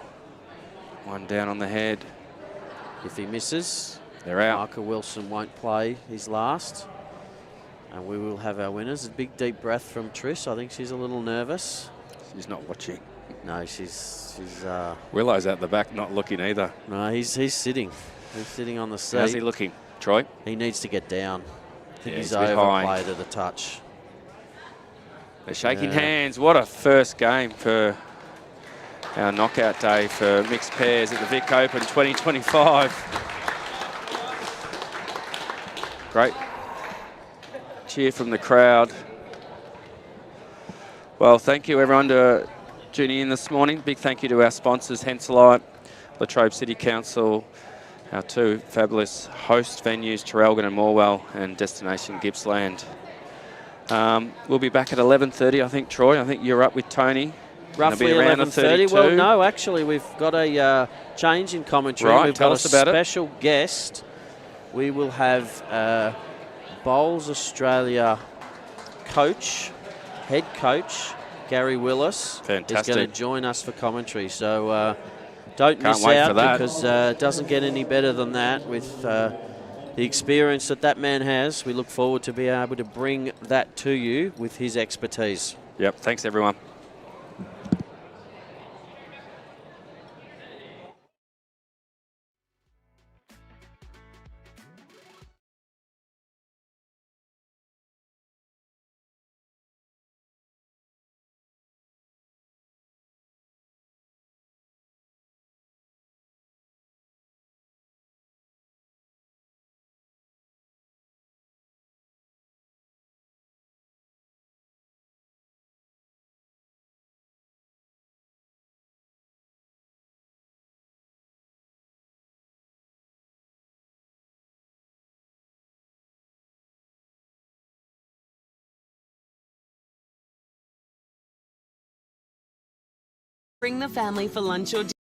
1 down on the head. If he misses, they're out. Michael Wilson won't play his last. And we will have our winners. A big deep breath from Trish. I think she's a little nervous. She's not watching. No, she's Willow's at the back, not looking either. No, he's sitting. He's sitting on the seat. How's he looking, Troy? He needs to get down. I think he's behind. overplayed at a touch. They're shaking hands. What a first game for our knockout day for mixed pairs at the Vic Open 2025. Great cheer from the crowd. Well, thank you everyone for tuning in this morning. Big thank you to our sponsors, Henselite, Latrobe City Council, our 2 fabulous host venues, Traralgon and Morwell, and Destination Gippsland. We'll be back at 11:30, I think, Troy. I think you're up with Tony. Roughly 11:30. Well, no, actually, we've got a change in commentary. Right, we've tell got us a about special guest. We will have Bowls Australia coach, head coach, Gary Willis. Fantastic. Is going to join us for commentary. So don't Can't miss wait out for that. because it doesn't get any better than that with the experience that man has. We look forward to be able to bring that to you with his expertise. Yep, thanks everyone. Bring the family for lunch or dinner.